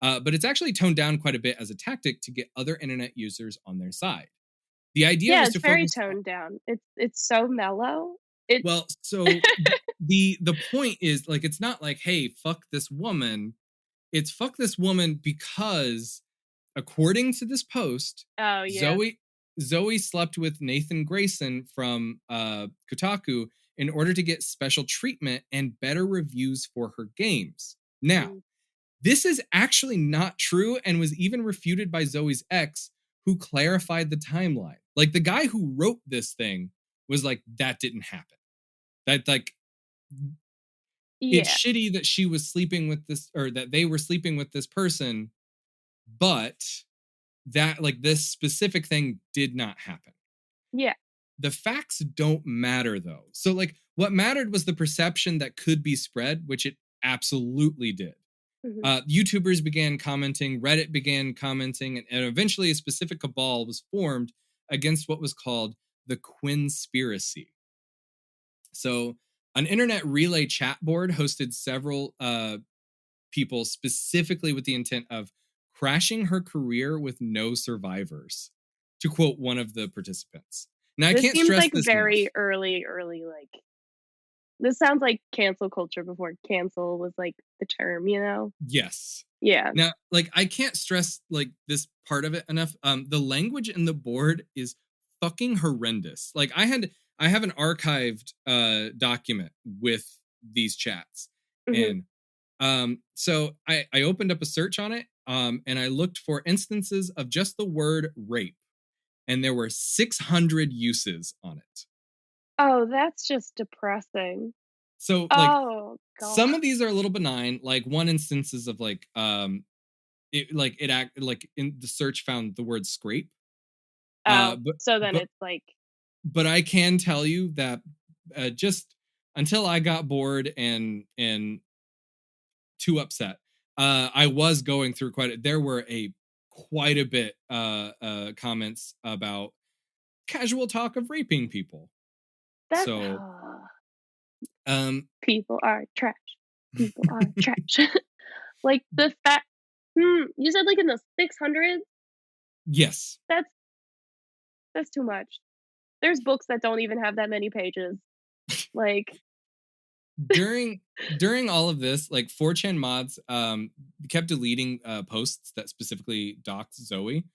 But it's actually toned down quite a bit as a tactic to get other internet users on their side. The idea Yeah, was it's to very focus on, toned down. It's so mellow. It's well, so the point is, like, it's not like, hey, fuck this woman. It's fuck this woman because, according to this post, oh yeah. Zoe Zoe slept with Nathan Grayson from Kotaku in order to get special treatment and better reviews for her games. Now, Mm. this is actually not true and was even refuted by Zoe's ex, who clarified the timeline. Like, the guy who wrote this thing was like, that didn't happen. That, like, it's Yeah. shitty that she was sleeping with this, or that they were sleeping with this person, but that, like, this specific thing did not happen. Yeah. The facts don't matter though. So, like, what mattered was the perception that could be spread, which it absolutely did. Mhm. YouTubers began commenting, Reddit began commenting, and eventually a specific cabal was formed against what was called the Quinspiracy. So, an internet relay chat board hosted several people specifically with the intent of crashing her career with no survivors, to quote one of the participants. Now, I This can't seems stress like this very enough. early, like this sounds like cancel culture before cancel was like the term, you know? Yes. Yeah. Now, like, I can't stress, like, this part of it enough. The language in the board is fucking horrendous. Like, I have an archived document with these chats. Mhm. And so I opened up a search on it, and I looked for instances of just the word rape, and there were 600 uses on it. Oh, that's just depressing. So, like, Oh god. some of these are a little benign. Like, one instance is of, like, it act like in the search found the word scrape. Oh, But so then but it's like but I can tell you that just until I got bored and too upset, I was going through there were quite a bit comments about casual talk of raping people. that So um people are trash. People are trash. Like the fact you said like in the 600s? yes. That's that's too much. There's books that don't even have that many pages. Like, during during all of this, like, 4chan mods kept deleting posts that specifically doxed Zoe,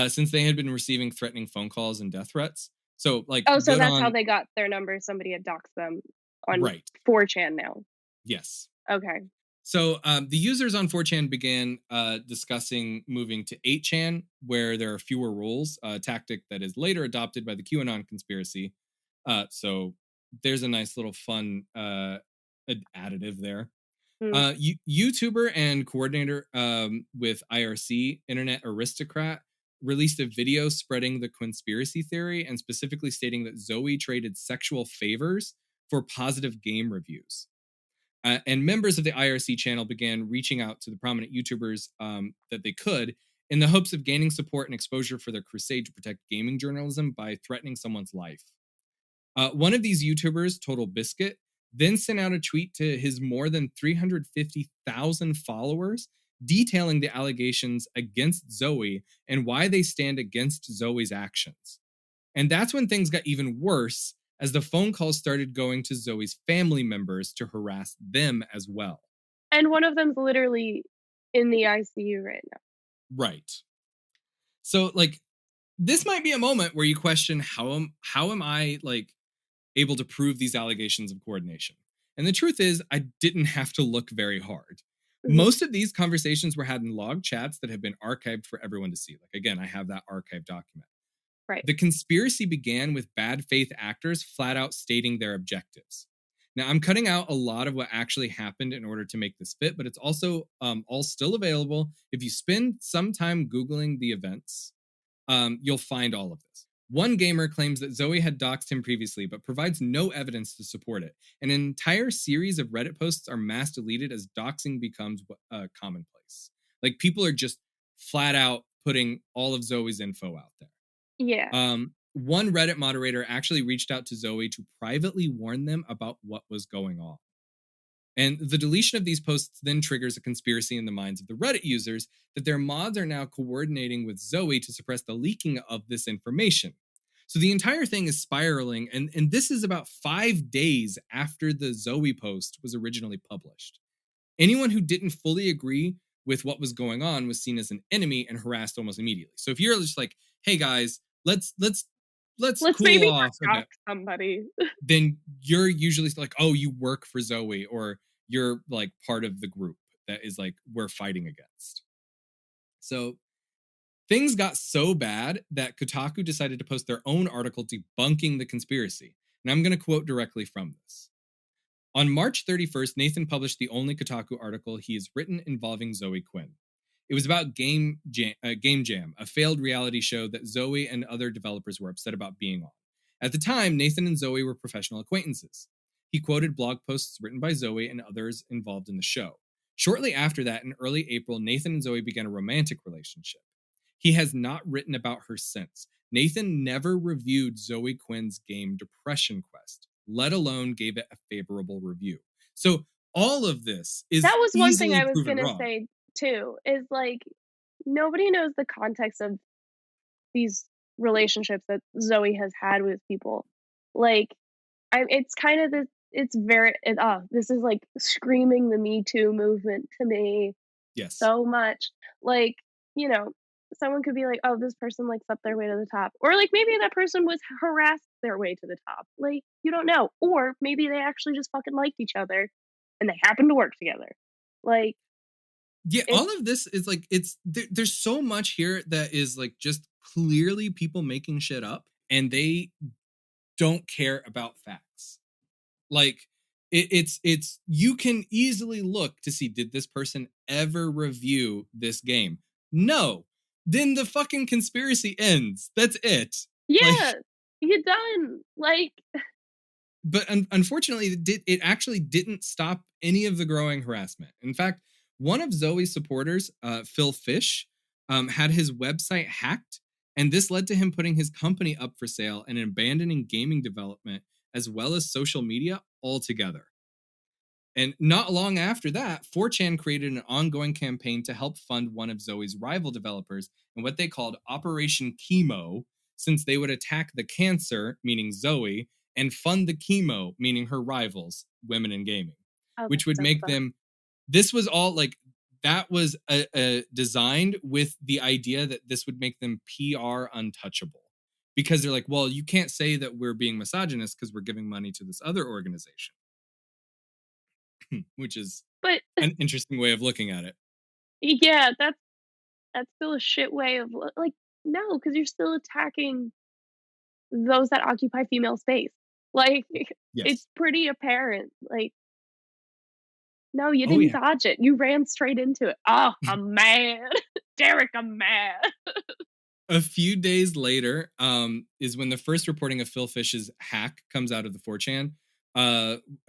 since they had been receiving threatening phone calls and death threats. So, like, oh, so good that's how on. they got their number. Somebody had doxed them on Right. 4chan now. Yes. Okay. So the users on 4chan began discussing moving to 8chan, where there are fewer rules, a tactic that is later adopted by the QAnon conspiracy. So there's a nice little fun additive there. Mm. YouTuber and coordinator with IRC, Internet Aristocrat, released a video spreading the conspiracy theory and specifically stating that Zoe traded sexual favors for positive game reviews. And members of the IRC channel began reaching out to the prominent YouTubers that they could in the hopes of gaining support and exposure for their crusade to protect gaming journalism by threatening someone's life. One of these YouTubers, Total Biscuit, then sent out a tweet to his more than 350,000 followers detailing the allegations against Zoe and why they stand against Zoe's actions. And that's when things got even worse as the phone calls started going to Zoe's family members to harass them as well. And one of them's literally in the ICU right now. Right. So like this might be a moment where you question how am I like able to prove these allegations of coordination? And the truth is, I didn't have to look very hard. Mhm. Most of these conversations were had in log chats that have been archived for everyone to see. Like again, I have that archived document. Right. The conspiracy began with bad faith actors flat out stating their objectives. Now, I'm cutting out a lot of what actually happened in order to make this fit, but it's also all still available. If you spend some time Googling the events, you'll find all of this. One gamer claims that Zoe had doxed him previously, but provides no evidence to support it. An entire series of Reddit posts are mass deleted as doxing becomes commonplace. Like people are just flat out putting all of Zoe's info out there. Yeah. One Reddit moderator actually reached out to Zoe to privately warn them about what was going on. And the deletion of these posts then triggers a conspiracy in the minds of the Reddit users that their mods are now coordinating with Zoe to suppress the leaking of this information. So the entire thing is spiraling, and this is about 5 days after the Zoe post was originally published. Anyone who didn't fully agree with what was going on was seen as an enemy and harassed almost immediately. So if you're just like, "Hey guys, let's Let's cool maybe off a not bit," dox somebody. then you're usually like, "Oh, you work for Zoe," or you're like part of the group that is like we're fighting against. So things got so bad that Kotaku decided to post their own article debunking the conspiracy. And I'm going to quote directly from this. On March 31st, Nathan published the only Kotaku article he has written involving Zoe Quinn. It was about Game Jam, a failed reality show that Zoe and other developers were upset about being on. At the time, Nathan and Zoe were professional acquaintances. He quoted blog posts written by Zoe and others involved in the show. Shortly after that, in early April, Nathan and Zoe began a romantic relationship. He has not written about her since. Nathan never reviewed Zoe Quinn's game Depression Quest, let alone gave it a favorable review. So all of this That is was one thing easily I was proven gonna wrong. say too, is, like, nobody knows the context of these relationships that Zoe has had with people. Like, it's kind of this it's very this is, like, screaming the Me Too movement to me Yes. so much. Like, you know, someone could be like, "Oh, this person, like, slept their way to the top," or, like, maybe that person was harassed their way to the top. Like, you don't know. Or maybe they actually just fucking liked each other and they happened to work together. Like, Yeah, it's all of this is like there's so much here that is like just clearly people making shit up and they don't care about facts. Like it's you can easily look to see, did this person ever review this game? No. Then the fucking conspiracy ends. That's it. yeah, Like, you done. Like, but unfortunately, it actually didn't stop any of the growing harassment. In fact, one of Zoe's supporters, Phil Fish, had his website hacked, and this led to him putting his company up for sale and abandoning gaming development as well as social media altogether. And not long after that, 4chan created an ongoing campaign to help fund one of Zoe's rival developers in what they called Operation Chemo, since they would attack the cancer, meaning Zoe, and fund the chemo, meaning her rivals, women in gaming, oh, which that's would so make funny. them. This was all like that was designed with the idea that this would make them PR untouchable, because they're like, well, you can't say that we're being misogynist because we're giving money to this other organization, which is But an interesting way of looking at it. yeah, that's still a shit way of like, no, because 'cause you're still attacking those that occupy female space. Like, Yes. it's pretty apparent. Like, no, you Oh didn't yeah. dodge it. You ran straight into it. Oh, I'm mad. Derek, I'm mad. A few days later, is when the first reporting of Phil Fish's hack comes out of the 4chan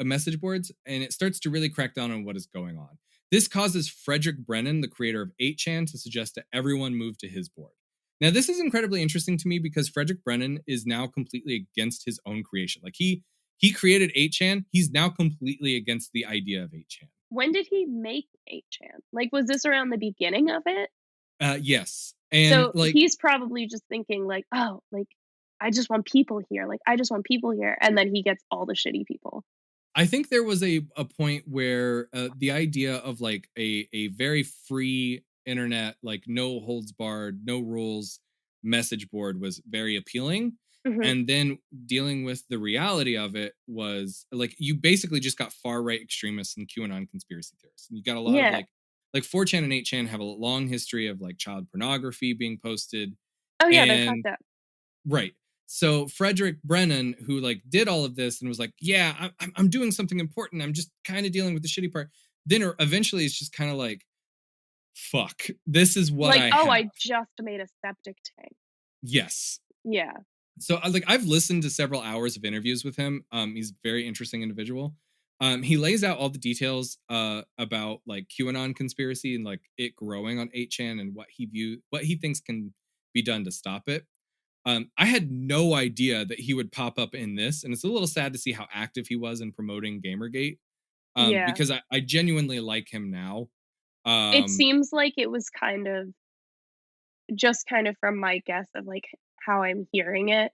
message boards, and it starts to really crack down on what is going on. This causes Frederick Brennan, the creator of 8chan, to suggest that everyone move to his board. Now, this is incredibly interesting to me because Frederick Brennan is now completely against his own creation. Like He created 8chan. He's now completely against the idea of 8chan. When did he make 8chan? Like, was this around the beginning of it? Yes. And So like, he's probably just thinking like, "Oh, like, I just want people here, like, I just want people here," and then he gets all the shitty people. I think there was a point where the idea of like a very free internet, like no holds barred, no rules message board was very appealing. Mhm. And then dealing with the reality of it was like you basically just got far right extremists and QAnon conspiracy theorists. And you got a lot of Yeah. like 4chan and 8chan have a long history of like child pornography being posted. Oh, yeah, they're And fucked up. right. So Frederick Brennan, who like did all of this and was like, "Yeah, I'm doing something important. I'm just kind of dealing with the shitty part." Then eventually, it's just kind of like, "Fuck, this is what Like, I "Oh, have." I just made a septic tank." Yes. Yeah. So like I've listened to several hours of interviews with him. He's a very interesting individual. He lays out all the details about like QAnon conspiracy and like it growing on 8chan and what he thinks can be done to stop it. I had no idea that he would pop up in this, and it's a little sad to see how active he was in promoting GamerGate. Yeah. Because I genuinely like him now. It Um, seems like it was kind of just kind of from my guess of, like, how I'm hearing it,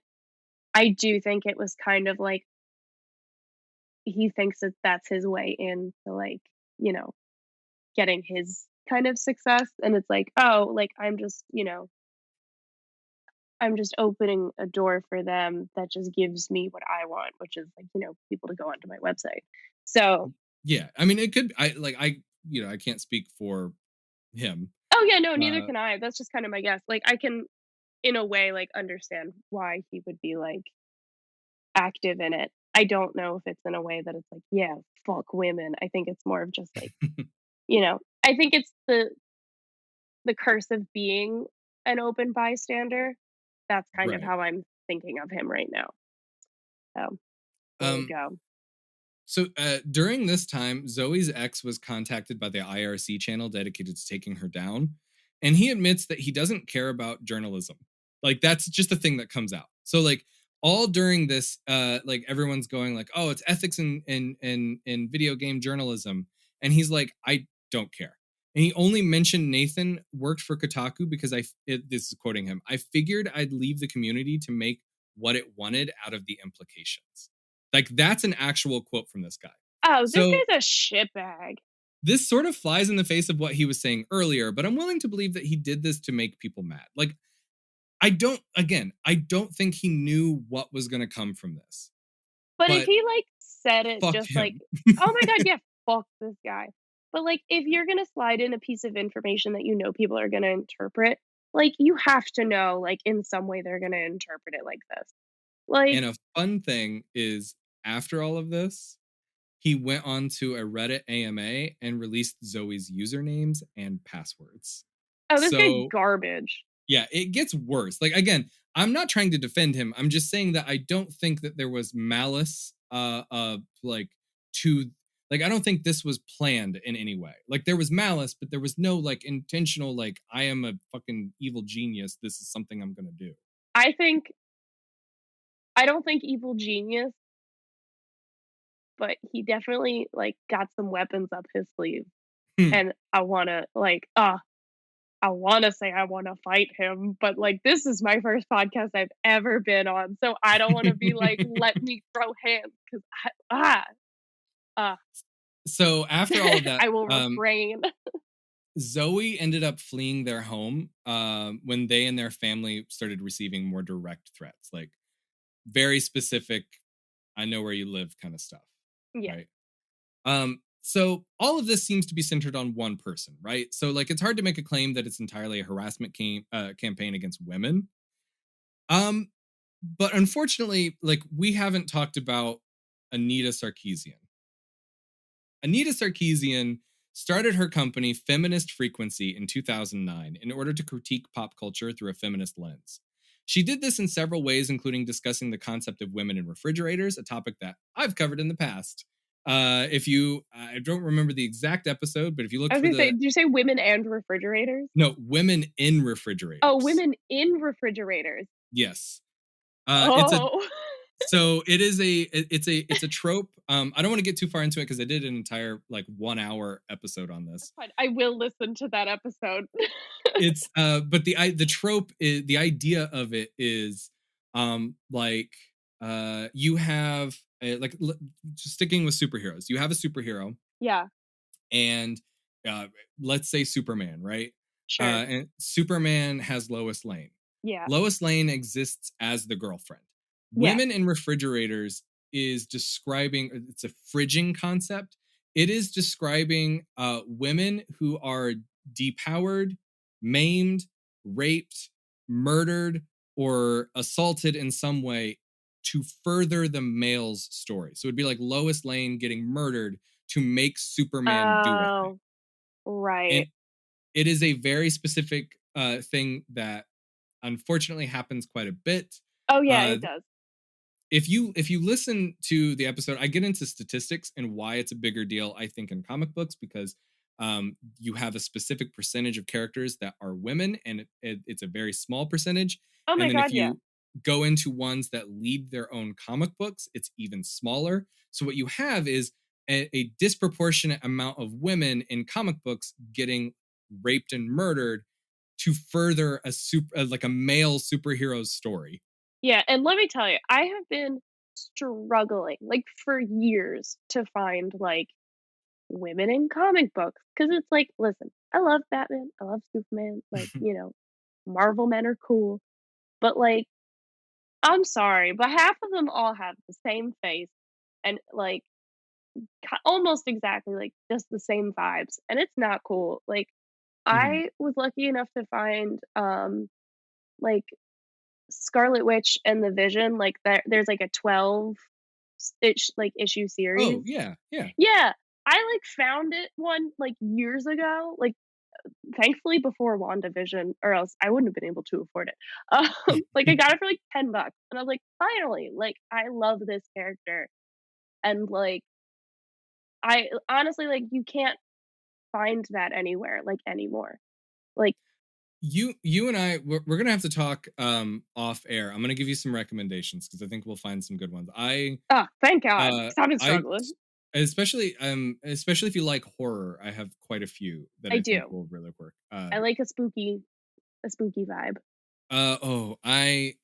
I do think it was kind of like he thinks that that's his way in to, like, you know, getting his kind of success, and it's like, "Oh, like, I'm just opening a door for them that just gives me what I want, which is, like, people to go onto my website." So yeah, I mean, it could. I can't speak for him. oh, yeah, no, neither Uh, can I. That's just kind of my guess. Like, I can, in a way, like, understand why he would be, like, active in it. I don't know if it's in a way that it's like, "Yeah, fuck women." I think it's more of just, like, I think it's the curse of being an open bystander. That's kind of right. how I'm thinking of him right now. So, there you Um, go. So during this time, Zoe's ex was contacted by the IRC channel dedicated to taking her down. And he admits that he doesn't care about journalism. Like that's just a thing that comes out. So like all during this, like everyone's going like, oh, it's ethics in video game journalism. And he's like, I don't care. And he only mentioned Nathan worked for Kotaku because this is quoting him, I figured I'd leave the community to make what it wanted out of the implications. Like that's an actual quote from this guy. Oh, this So guy's a shitbag. this sort of flies in the face of what he was saying earlier, but I'm willing to believe that he did this to make people mad. Like I don't think he knew what was going to come from this. But if But he, like, said it fuck just like, him. "Oh my god, yeah, fuck this guy." But, like, if you're gonna slide in a piece of information that you know people are gonna interpret, like, you have to know, like, in some way they're gonna interpret it like this. Like, And a fun thing is after all of this, he went on to a Reddit AMA and released Zoe's usernames and passwords. "Oh, this guy's So garbage." yeah, it gets worse. Like again, I'm not trying to defend him. I'm just saying that I don't think that there was malice like to like I don't think this was planned in any way. Like there was malice, but there was no like intentional like I am a fucking evil genius. This is something I'm going to do. I think I don't think evil genius, but he definitely, like, got some weapons up his sleeve, Hmm. and I wanna say I wanna fight him, but, like, this is my first podcast I've ever been on, so I don't wanna be like, "Let me throw hands," 'cause ah, So after all of that, I will refrain. Zoe ended up fleeing their home when they and their family started receiving more direct threats, like very specific, I know where you live kind of stuff, Yeah. right? So all of this seems to be centered on one person, right? So like it's hard to make a claim that it's entirely a harassment campaign against women. Um, but unfortunately, like we haven't talked about Anita Sarkeesian. Anita Sarkeesian started her company Feminist Frequency in 2009 in order to critique pop culture through a feminist lens. She did this in several ways, including discussing the concept of women in refrigerators, a topic that I've covered in the past. I don't remember the exact episode, but if you look I was for gonna say, the, did you say women and refrigerators? no, women in Oh, refrigerators. women in refrigerators. Yes. It's a Oh. So it's a trope. I don't want to get too far into it because I did an entire like 1 hour episode on this. Fine, I will listen to that episode. It's but the trope is, the idea of it is like you have just sticking with superheroes. You have a superhero Yeah, and uh, let's say Superman, right? sure. And Superman has Lois Lane. Yeah, Lois Lane exists as the girlfriend. yeah. Women in refrigerators is describing, it's a fridging concept. It is describing women who are depowered, maimed, raped, murdered, or assaulted in some way to further the male's story. So it'd be like Lois Lane getting murdered to make Superman do a thing. Oh, right. And it is a very specific thing that unfortunately happens quite a bit. Oh, yeah, Uh, it does. if you listen to the episode, I get into statistics and why it's a bigger deal, I think, in comic books because you have a specific percentage of characters that are women, and it's a very small percentage. Oh And my then god, if yeah. you go into ones that lead their own comic books, it's even smaller. So what you have is a disproportionate amount of women in comic books getting raped and murdered to further like a male superhero's story. Yeah, and let me tell you, I have been struggling, like, for years to find, like, women in comic books because it's like, listen, I love Batman, I love Superman, like, Marvel men are cool, but, like, I'm sorry, but half of them all have the same face and, like, almost exactly, like, just the same vibes, and it's not cool. Like, Mhm. I was lucky enough to find, like, Scarlet Witch and the Vision, like, there's, like, a 12 issue series. Oh, yeah, yeah. Yeah, I, like, found it like, years ago, like, thankfully before WandaVision, or else I wouldn't have been able to afford it. Like, I got it for, like, $10, and I was like, "Finally!" Like, I love this character, and, like, I honestly, like, you can't find that anywhere, like, anymore. Like, You and I we're gonna have to talk off air. I'm gonna give you some recommendations because I think we'll find some good ones. oh, thank God, Uh 'cause I've been I struggling. especially if you like horror, I have quite a few that I I think do. will really work. I like a spooky vibe. Oh, I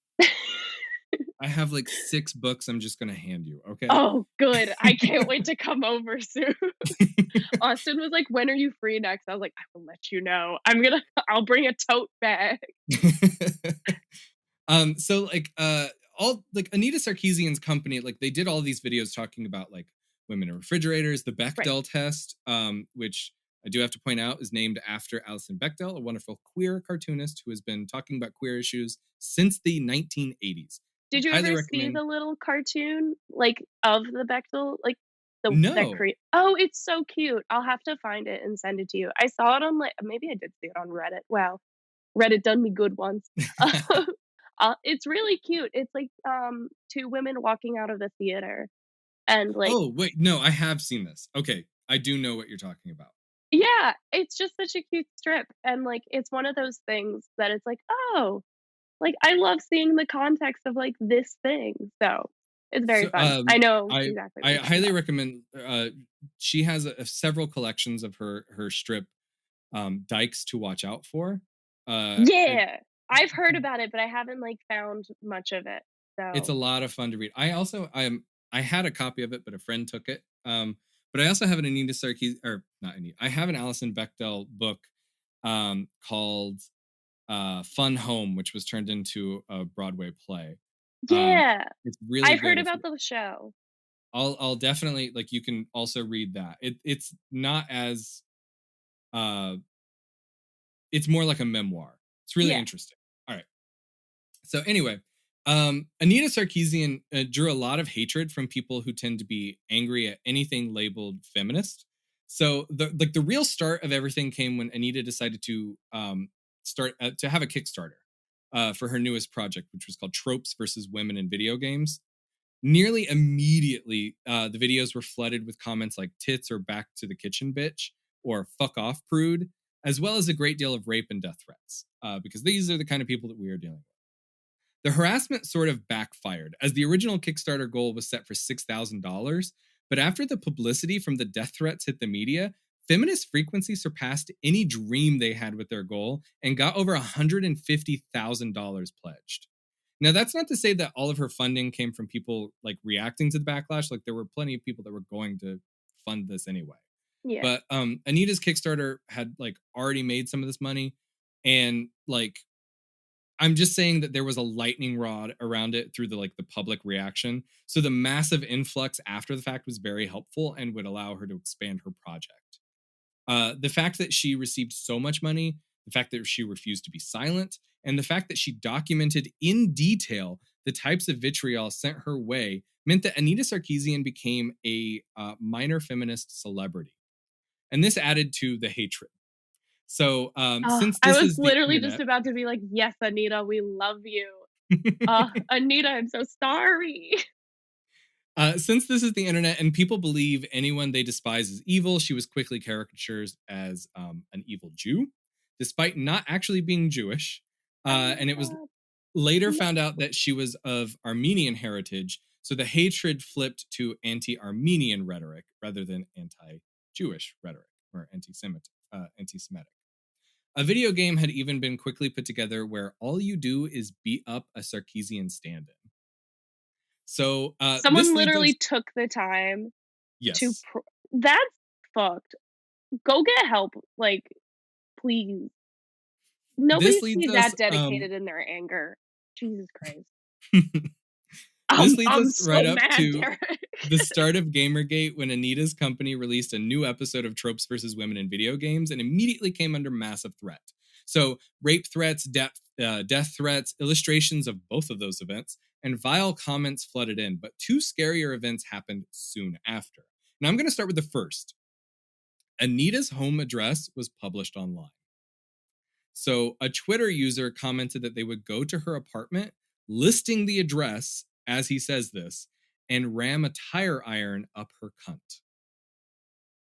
have like 6 books I'm just gonna hand you, okay? Oh, good. I can't wait to come over soon. Austin was like, "When are you free next?" I was like, "I will let you know. I'll bring a tote bag." So like all like Anita Sarkeesian's company, like they did all these videos talking about like women in refrigerators, the Right. Bechdel test, which I do have to point out is named after Alison Bechdel, a wonderful queer cartoonist who has been talking about queer issues since the 1980s. Did Would you highly ever see recommend. the little cartoon, like, of the Bechdel? Like, the that No. create oh, it's so cute. I'll have to find it and send it to you. I saw it on, like, maybe I did see it on Reddit. Wow, Reddit done me good once. It's really cute. It's like, 2 women walking out of the theater and, like, Oh, wait, no, I have seen this. Okay, I do know what you're talking about. yeah, it's just such a cute strip, and, like, it's one of those things that it's like, "Oh, like, I love seeing the context of, like, this thing." So, it's very So fun. I know I exactly what I you're talking highly about. recommend she has several collections of her strip dykes to watch out for. It Yeah! I've heard about it, but I haven't, like, found much of it. it's a So lot of fun to read. I had a copy of it, but a friend took it. But I also have an Anita Sarkeesian, or not Anita. I have an Alison Bechdel book called Fun Home, which was turned into a Broadway play. Um, yeah! it's really I've good. heard If about the show. I'll definitely, like, you can also read that. It's not as uh it's more like a memoir. It's really Yeah. interesting. All right. So anyway, Anita Sarkeesian drew a lot of hatred from people who tend to be angry at anything labeled feminist. So the real start of everything came when Anita decided to start to have a Kickstarter for her newest project, which was called Tropes versus Women in Video Games. Nearly immediately, the videos were flooded with comments like "tits" or "back to the kitchen, bitch" or "fuck off, prude," as well as a great deal of rape and death threats, because these are the kind of people that we are dealing with. The harassment sort of backfired, as the original Kickstarter goal was set for $6,000. But after the publicity from the death threats hit the media, feminist frequency surpassed any dream they had with their goal and got over $150,000 pledged. Now, that's not to say that all of her funding came from people like reacting to the backlash. Like, there were plenty of people that were going to fund this anyway. Yeah. But Anita's Kickstarter had like already made some of this money, and like I'm just saying that there was a lightning rod around it through the public reaction. So the massive influx after the fact was very helpful and would allow her to expand her project. The fact that she received so much money, the fact that she refused to be silent, and the fact that she documented in detail the types of vitriol sent her way meant that Anita Sarkeesian became a minor feminist celebrity. And this added to the hatred. So since I this was is the literally just internet, about to be like, "Yes, Anita, we love you." Anita, I'm so sorry. Since this is the internet and people believe anyone they despise is evil, she was quickly caricatured as an evil Jew, despite not actually being Jewish. Oh my And it was god. later No. found out that she was of Armenian heritage, so the hatred flipped to anti-Armenian rhetoric rather than anti-Jewish rhetoric or anti-Semitic. A video game had even been quickly put together where all you do is beat up a Sarkeesian stand-in. So this Someone leads literally us, took the time to yes, that's fucked. Go get help, like, please. Nobody this should be leads us, that dedicated in their anger. Jesus Christ. this leads I'm us right so up mad, to Derek. the start of GamerGate, when Anita's company released a new episode of Tropes versus Women in Video Games and immediately came under massive threat. So, rape threats, death threats, illustrations of both of those events, and vile comments flooded in. But two scarier events happened soon after. Now, I'm going to start with the first. Anita's home address was published online. So, a Twitter user commented that they would go to her apartment, listing the address, as he says this, and ram a tire iron up her cunt.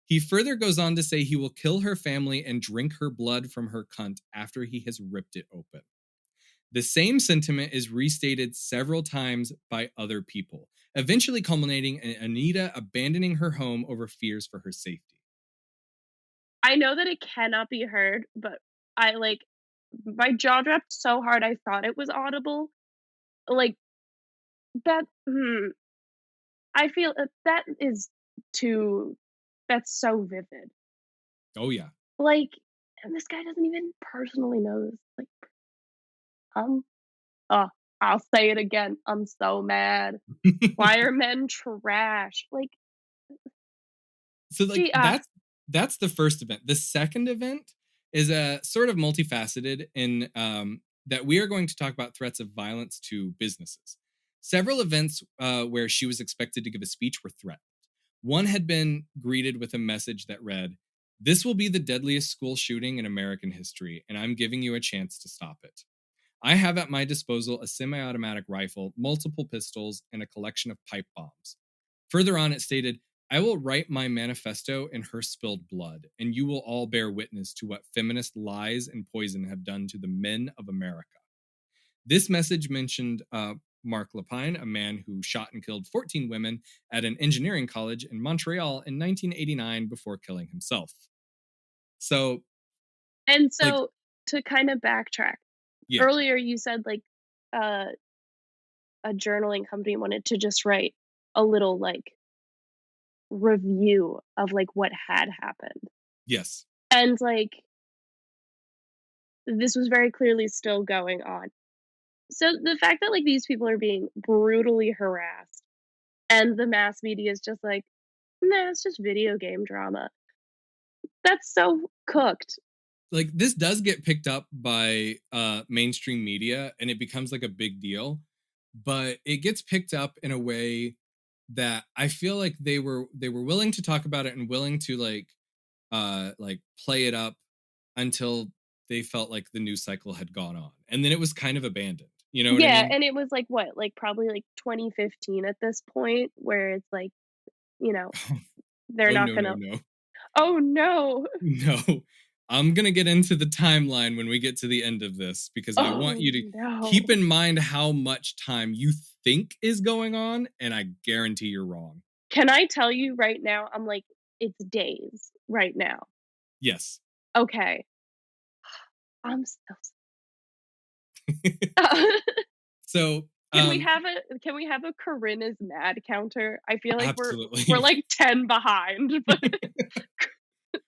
He further goes on to say he will kill her family and drink her blood from her cunt after he has ripped it open. The same sentiment is restated several times by other people, eventually culminating in Anita abandoning her home over fears for her safety. I know that it cannot be heard, but I, like, my jaw dropped so hard I thought it was audible. Like, that I feel that is too that's so vivid. Oh, yeah. Like, and this guy doesn't even personally know this. Like, um, oh, I'll say it again. I'm so mad. Why are men trash? Like, So like she, that's the first event. The second event is a sort of multifaceted in that we are going to talk about threats of violence to businesses. Several events where she was expected to give a speech were threatened. One had been greeted with a message that read, "This will be the deadliest school shooting in American history, and I'm giving you a chance to stop it. I have at my disposal a semi-automatic rifle, multiple pistols, and a collection of pipe bombs." Further on, it stated, "I will write my manifesto in her spilled blood, and you will all bear witness to what feminist lies and poison have done to the men of America." This message mentioned Mark Lapine, a man who shot and killed 14 women at an engineering college in Montreal in 1989 before killing himself. So, and like, so to kind of backtrack, yeah, earlier you said like uh, a journaling company wanted to just write a little like review of like what had happened. yes, And like this was very clearly still going on. So the fact that like these people are being brutally harassed and the mass media is just like, nah, it's just video game drama. That's so cooked. like this does get picked up by mainstream media and it becomes like a big deal, but it gets picked up in a way that I feel like they were willing to talk about it and willing to like play it up until they felt like the news cycle had gone on, and then it was kind of abandoned. You know what I Yeah, mean? and it was like what, like probably like 2015 at this point where it's like, you know, they're Oh not no, no, gonna. no. Oh no. No. I'm going to get into the timeline when we get to the end of this, because I want Oh, you to keep no. in mind how much time you think is going on, and I guarantee you're wrong. Can I tell you right now, I'm like, it's days right now. Yes. Okay. I'm so So, can we have a Corinne is mad counter? I feel like we're absolutely. like 10 behind, but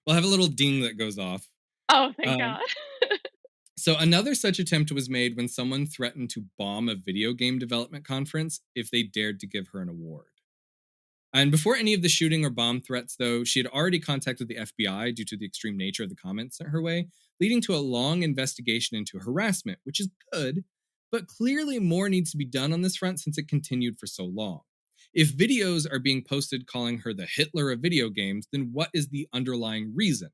We'll have a little ding that goes off. oh, thank Um, God. so another such attempt was made when someone threatened to bomb a video game development conference if they dared to give her an award. And before any of the shooting or bomb threats, though, she had already contacted the FBI due to the extreme nature of the comments sent her way, leading to a long investigation into harassment, which is good, but clearly more needs to be done on this front since it continued for so long. If videos are being posted calling her the Hitler of video games, then what is the underlying reason?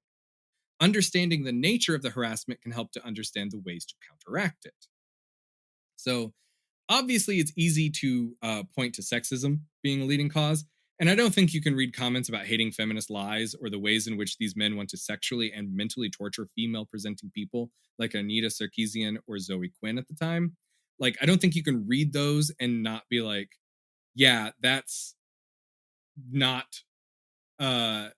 Understanding the nature of the harassment can help to understand the ways to counteract it. So, obviously, it's easy to point to sexism being a leading cause. And I don't think you can read comments about hating feminist lies or the ways in which these men want to sexually and mentally torture female presenting people like Anita Sarkeesian or Zoe Quinn at the time. Like, I don't think you can read those and not be like, yeah, that's not, uh,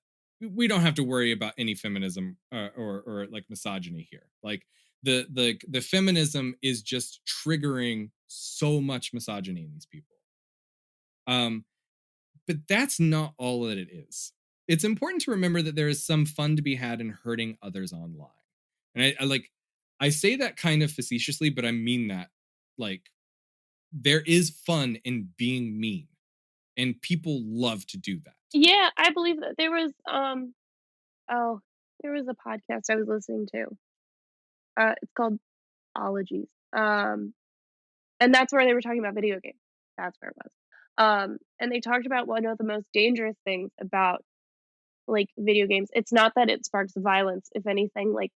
we don't have to worry about any feminism or like misogyny here. Like, the feminism is just triggering so much misogyny in these people. Um, but that's not all that it is. It's important to remember that there is some fun to be had in hurting others online. And I say that kind of facetiously, but I mean that. Like, there is fun in being mean, and people love to do that. Yeah, I believe that oh, there was a podcast I was listening to. It's called Ologies. And that's where they were talking about video games. That's where it was. And they talked about one of the most dangerous things about like video games. It's not that it sparks violence. If anything, like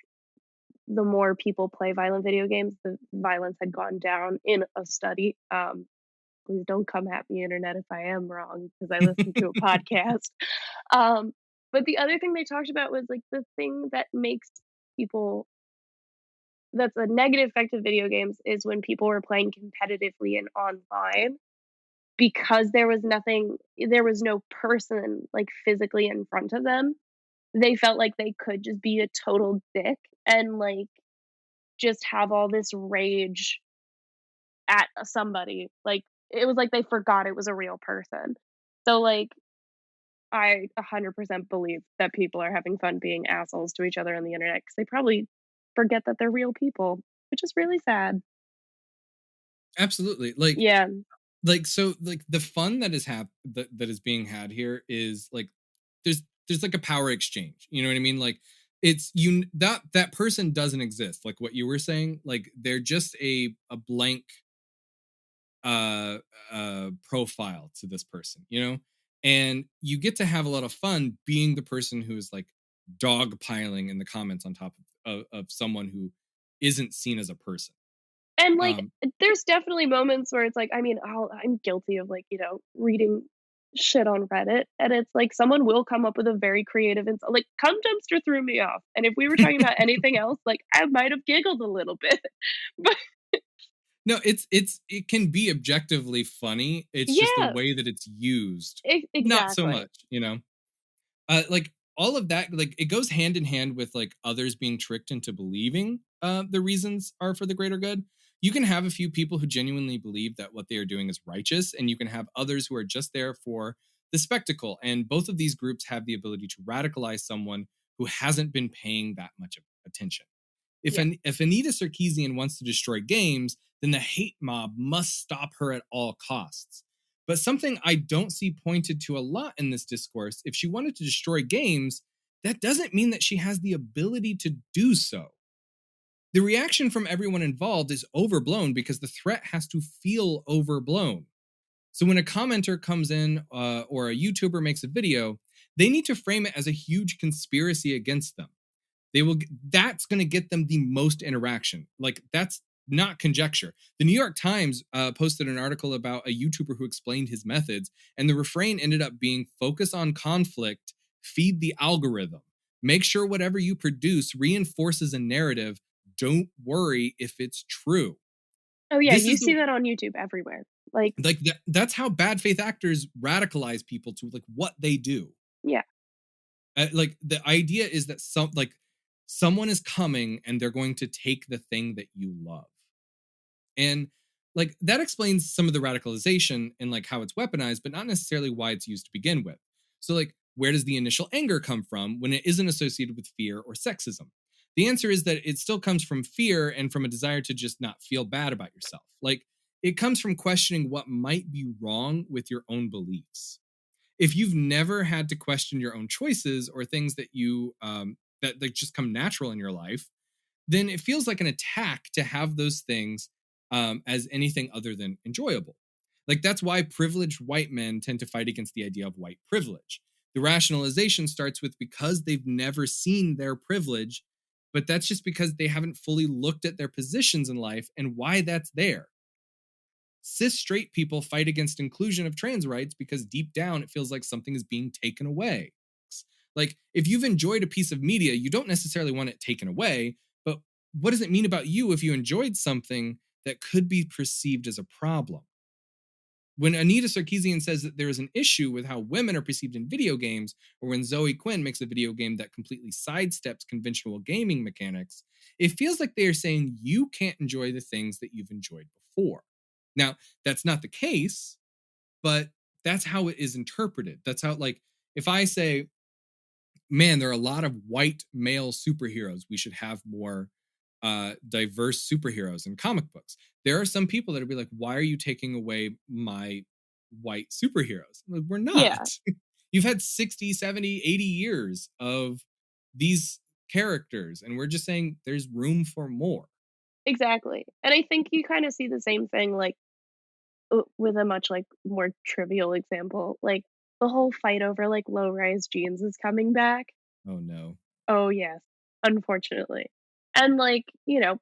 the more people play violent video games, the violence had gone down in a study. Please don't come at me, internet, if I am wrong, because I listened to a podcast. Um, but the other thing they talked about was like the thing that makes people that's a negative effect of video games is when people were playing competitively and online because there was no person like physically in front of them. They felt like they could just be a total dick and like just have all this rage at somebody. Like it was like they forgot it was a real person. So like I 100% believe that people are having fun being assholes to each other on the internet because they probably forget that they're real people, which is really sad. Absolutely. Like, Yeah. so like the fun that that is being had here is like there's like a power exchange, you know what I mean? Like, it's you that person doesn't exist, like what you were saying. Like, they're just a blank uh profile to this person, you know, and you get to have a lot of fun being the person who is like dogpiling in the comments on top of someone who isn't seen as a person. And, like, um there's definitely moments where it's like I mean, I'm guilty of, like, reading shit on Reddit, and it's like someone will come up with a very creative like, "Cum dumpster threw me off," and if we were talking about anything else, like, I might have giggled a little bit. But No, it can be objectively funny. It's just the yeah, way that it's used, not so exactly. much, you know? Like, all of that, like, it goes hand in hand with, like, others being tricked into believing, the reasons are for the greater good. You can have a few people who genuinely believe that what they are doing is righteous, and you can have others who are just there for the spectacle, and both of these groups have the ability to radicalize someone who hasn't been paying that much of attention. Yeah. If Anita Sarkeesian wants to destroy games, then the hate mob must stop her at all costs. But something I don't see pointed to a lot in this discourse, if she wanted to destroy games, that doesn't mean that she has the ability to do so. The reaction from everyone involved is overblown because the threat has to feel overblown. So when a commenter comes in or a YouTuber makes a video, they need to frame it as a huge conspiracy against them. That's going to get them the most interaction. Like, that's not conjecture. The New York Times posted an article about a YouTuber who explained his methods, and the refrain ended up being focus on conflict, feed the algorithm. Make sure whatever you produce reinforces a narrative. Don't worry if it's true. Oh yeah, This you is see the that on YouTube everywhere. Like, that's how bad faith actors radicalize people to like what they do. yeah, Like the idea is that someone is coming and they're going to take the thing that you love. And like that explains some of the radicalization and like how it's weaponized, but not necessarily why it's used to begin with. So like where does the initial anger come from when it isn't associated with fear or sexism? The answer is that it still comes from fear and from a desire to just not feel bad about yourself. Like it comes from questioning what might be wrong with your own beliefs. If you've never had to question your own choices or things that you that like just come natural in your life, then it feels like an attack to have those things as anything other than enjoyable. Like that's why privileged white men tend to fight against the idea of white privilege. The rationalization starts with because they've never seen their privilege, but that's just because they haven't fully looked at their positions in life and why that's there. Cis straight people fight against inclusion of trans rights because deep down it feels like something is being taken away. Like if you've enjoyed a piece of media, you don't necessarily want it taken away, but what does it mean about you if you enjoyed something that could be perceived as a problem? When Anita Sarkeesian says that there is an issue with how women are perceived in video games, or when Zoe Quinn makes a video game that completely sidesteps conventional gaming mechanics, it feels like they are saying you can't enjoy the things that you've enjoyed before. Now, that's not the case, but that's how it is interpreted. That's how, like, if I say, man, there are a lot of white male superheroes. We should have more diverse superheroes in comic books. There are some people that will be like, why are you taking away my white superheroes? Like, we're yeah, not. You've had 60, 70, 80 years of these characters, and we're just saying there's room for more. exactly. And I think you kind of see the same thing like with a much like more trivial example, like the whole fight over like low-rise jeans is coming back. Oh no. Oh yes, unfortunately. And like,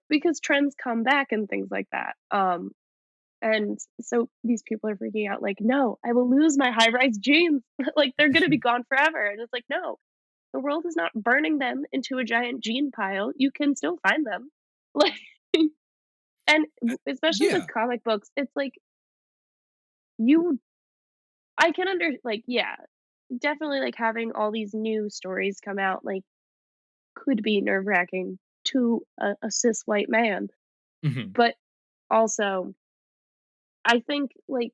because trends come back and things like that. And so these people are freaking out like, "No, I will lose my high-rise jeans." Like they're going to be gone forever. And it's like, "No, the world is not burning them into a giant jean pile. You can still find them." Like and especially with Yeah. comic books, it's like you I can like yeah, definitely like having all these new stories come out like could be nerve-wracking to a cis white man. Mhm. But also, I think like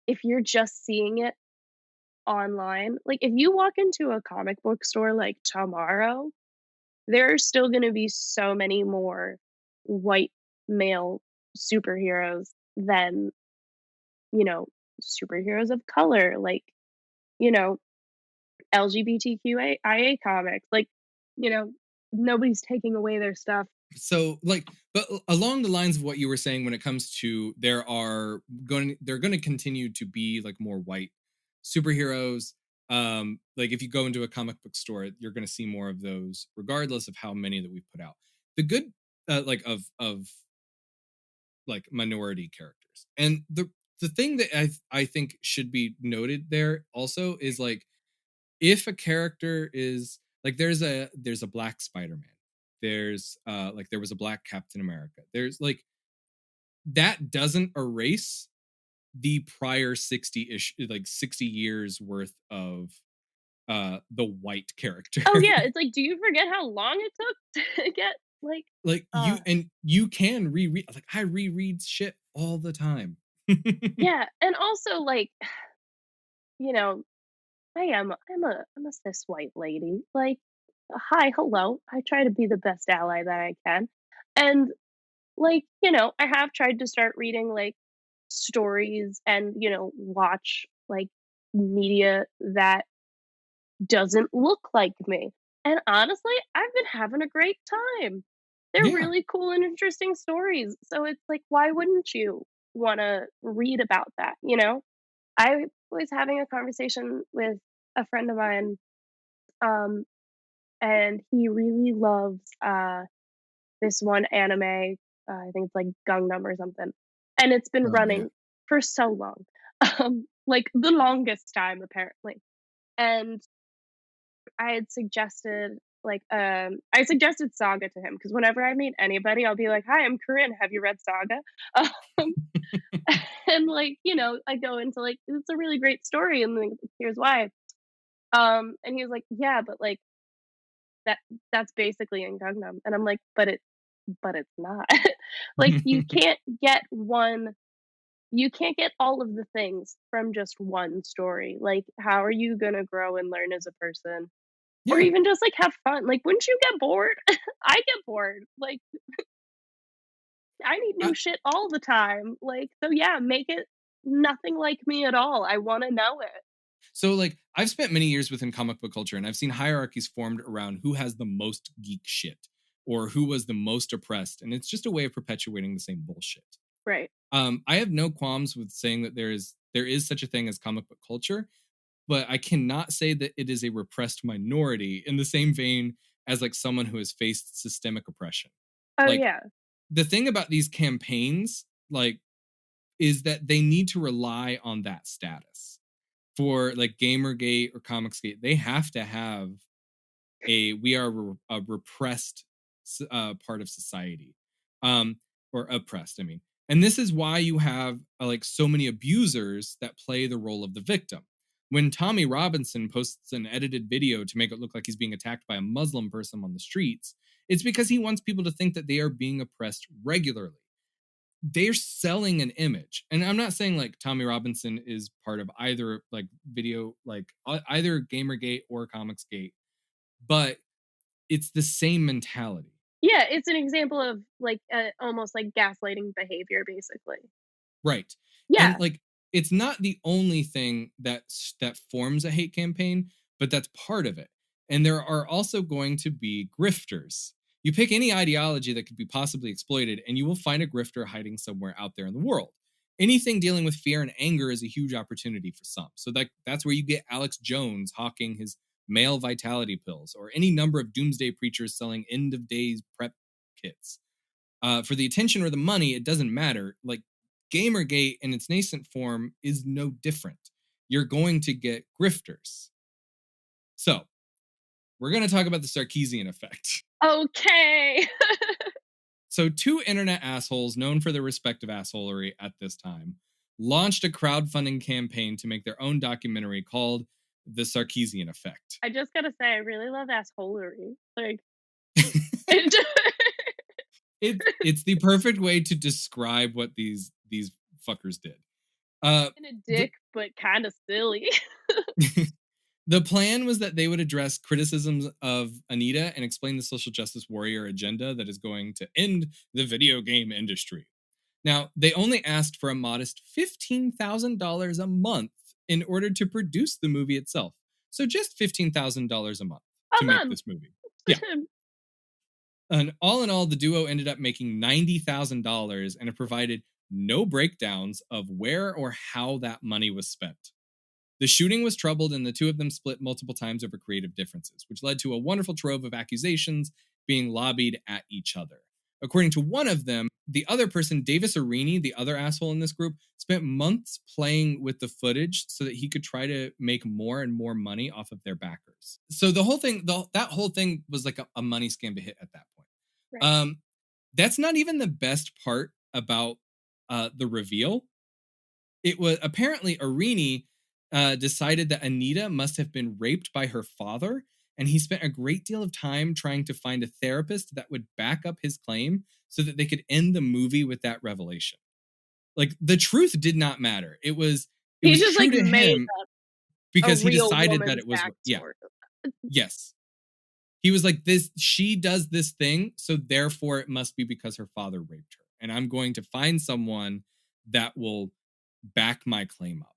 if you're just seeing it online, like if you walk into a comic book store like tomorrow, there are still going to be so many more white male superheroes than, you know, superheroes of color, like, you know, LGBTQIA comics. Like, you know, nobody's taking away their stuff. So like but along the lines of what you were saying when it comes to they're going to continue to be like more white superheroes. Like if you go into a comic book store, you're going to see more of those regardless of how many that we've put out. The good like of like minority characters. And the thing that I think should be noted there also is like if a character is like there's a black Spider-Man. There's like there was a black Captain America. There's like that doesn't erase the prior 60-ish like 60 years worth of the white character. Oh yeah, it's like, do you forget how long it took to get like Like uh you can reread, like I reread shit all the time. yeah, and also like, you know, I'm a cis white lady. Like, hi, hello. I try to be the best ally that I can. And like, I have tried to start reading like stories and, watch like media that doesn't look like me. And honestly, I've been having a great time. They're Yeah. really cool and interesting stories. So it's like, why wouldn't you want to read about that? I was having a conversation with a friend of mine, um, and he really loves this one anime. I think it's like Gangnam or something, and it's been Oh yeah. running for so long, like the longest time apparently. And I had suggested I suggested Saga to him because whenever I meet anybody, I'll be like, "Hi, I'm Corinne. Have you read Saga?" Um, and like, I go into like, "It's a really great story, and like, here's why." And he was like, "Yeah, but like that that's basically in Gangnam," and I'm like, but it's not. Like you can't get all of the things from just one story. Like, how are you gonna grow and learn as a person? Or Yeah. even just like have fun. Like, wouldn't you get bored? I get bored. Like, I need I, new shit all the time. Like, so yeah, make it nothing like me at all. I want to know it. so like I've spent many years within comic book culture, and I've seen hierarchies formed around who has the most geek shit or who was the most oppressed, and it's just a way of perpetuating the same bullshit. Right. I have no qualms with saying that there is such a thing as comic book culture, but I cannot say that it is a repressed minority in the same vein as like someone who has faced systemic oppression. Oh Like yeah. the thing about these campaigns, like, is that they need to rely on that status. For like Gamergate or ComicsGate, they have to have we are a repressed part of society, um, or oppressed. I mean, and this is why you have like so many abusers that play the role of the victim. When Tommy Robinson posts an edited video to make it look like he's being attacked by a Muslim person on the streets, it's because he wants people to think that they are being oppressed regularly. They're selling an image, and I'm not saying like Tommy Robinson is part of either like video, like either Gamergate or ComicsGate, but it's the same mentality. Yeah, it's an example of like almost like gaslighting behavior, basically. Right. And Yeah. like it's not the only thing that forms a hate campaign, but that's part of it. And there are also going to be grifters. You pick any ideology that could be possibly exploited and you will find a grifter hiding somewhere out there in the world. Anything dealing with fear and anger is a huge opportunity for some. So that's where you get Alex Jones hawking his male vitality pills, or any number of doomsday preachers selling end of days prep kits. For the attention or the money, it doesn't matter. Like Gamergate in its nascent form is no different. You're going to get grifters. So we're going to talk about the Sarkeesian effect. Okay. So two internet assholes known for their respective assholery at this time launched a crowdfunding campaign to make their own documentary called The Sarkeesian Effect. I just gotta say, I really love assholery. Like, It's the perfect way to describe what these fuckers did. Uh, in a the, dick, but kind of silly. the plan was that they would address criticisms of Anita and explain the social justice warrior agenda that is going to end the video game industry. Now, they only asked for a modest $15,000 a month in order to produce the movie itself. So just $15,000 a month A to make month. this movie. Yeah. And all in all, the duo ended up making $90,000, and it provided no breakdowns of where or how that money was spent. The shooting was troubled, and the two of them split multiple times over creative differences, which led to a wonderful trove of accusations being lobbied at each other. According to one of them, the other person, Davis Arini, the other asshole in this group, spent months playing with the footage so that he could try to make more and more money off of their backers. So the whole thing, that whole thing was like a money scam to hit at that point. Right. That's not even the best part about the reveal. It was apparently Arini decided that Anita must have been raped by her father, and he spent a great deal of time trying to find a therapist that would back up his claim so that they could end the movie with that revelation. Like the truth did not matter. It He was just true like to made him a because he real decided that woman's it was yeah. backstory. Yes. He was like, this, she does this thing, so therefore it must be because her father raped her. And I'm going to find someone that will back my claim up.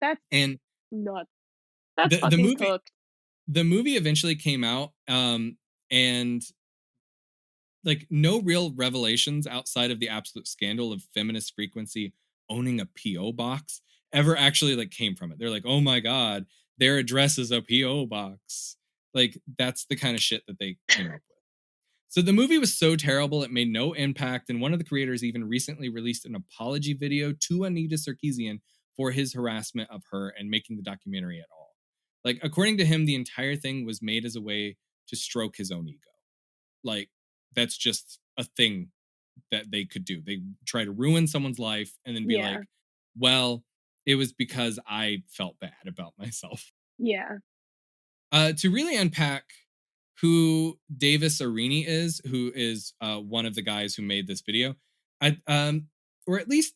That's And nuts. That's the fucking movie cooked. the movie eventually came out, and like no real revelations outside of the absolute scandal of feminist frequency owning a PO box ever actually like came from it. They're like, oh my god, their address is a PO box. Like that's the kind of shit that they came up with. So the movie was so terrible it made no impact, and one of the creators even recently released an apology video to Anita Sarkeesian for his harassment of her and making the documentary at all. Like, according to him, the entire thing was made as a way to stroke his own ego. Like, that's just a thing that they could do. They try to ruin someone's life and then be Yeah. like, well, it was because I felt bad about myself. Yeah. To really unpack who Davis Arini is, who is one of the guys who made this video, or at least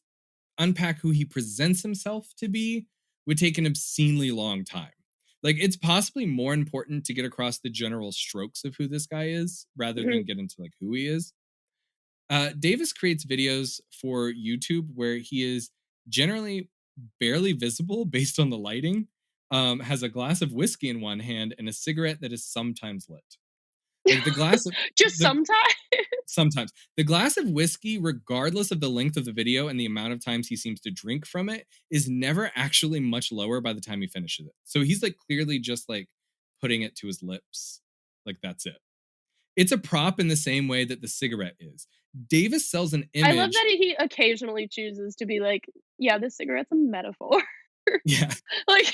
unpack who he presents himself to be, would take an obscenely long time. Like, it's possibly more important to get across the general strokes of who this guy is rather Mhm. than get into like who he is. Davis creates videos for YouTube where he is generally barely visible based on the lighting, has a glass of whiskey in one hand and a cigarette that is sometimes lit. Like the glass of Just the sometimes. sometimes the glass of whiskey, regardless of the length of the video and the amount of times he seems to drink from it, is never actually much lower by the time he finishes it. So he's like clearly just like putting it to his lips. Like that's it. It's a prop in the same way that the cigarette is. Davis sells an I love image. that he occasionally chooses to be like, "Yeah, this cigarette's a metaphor." Yeah. Like,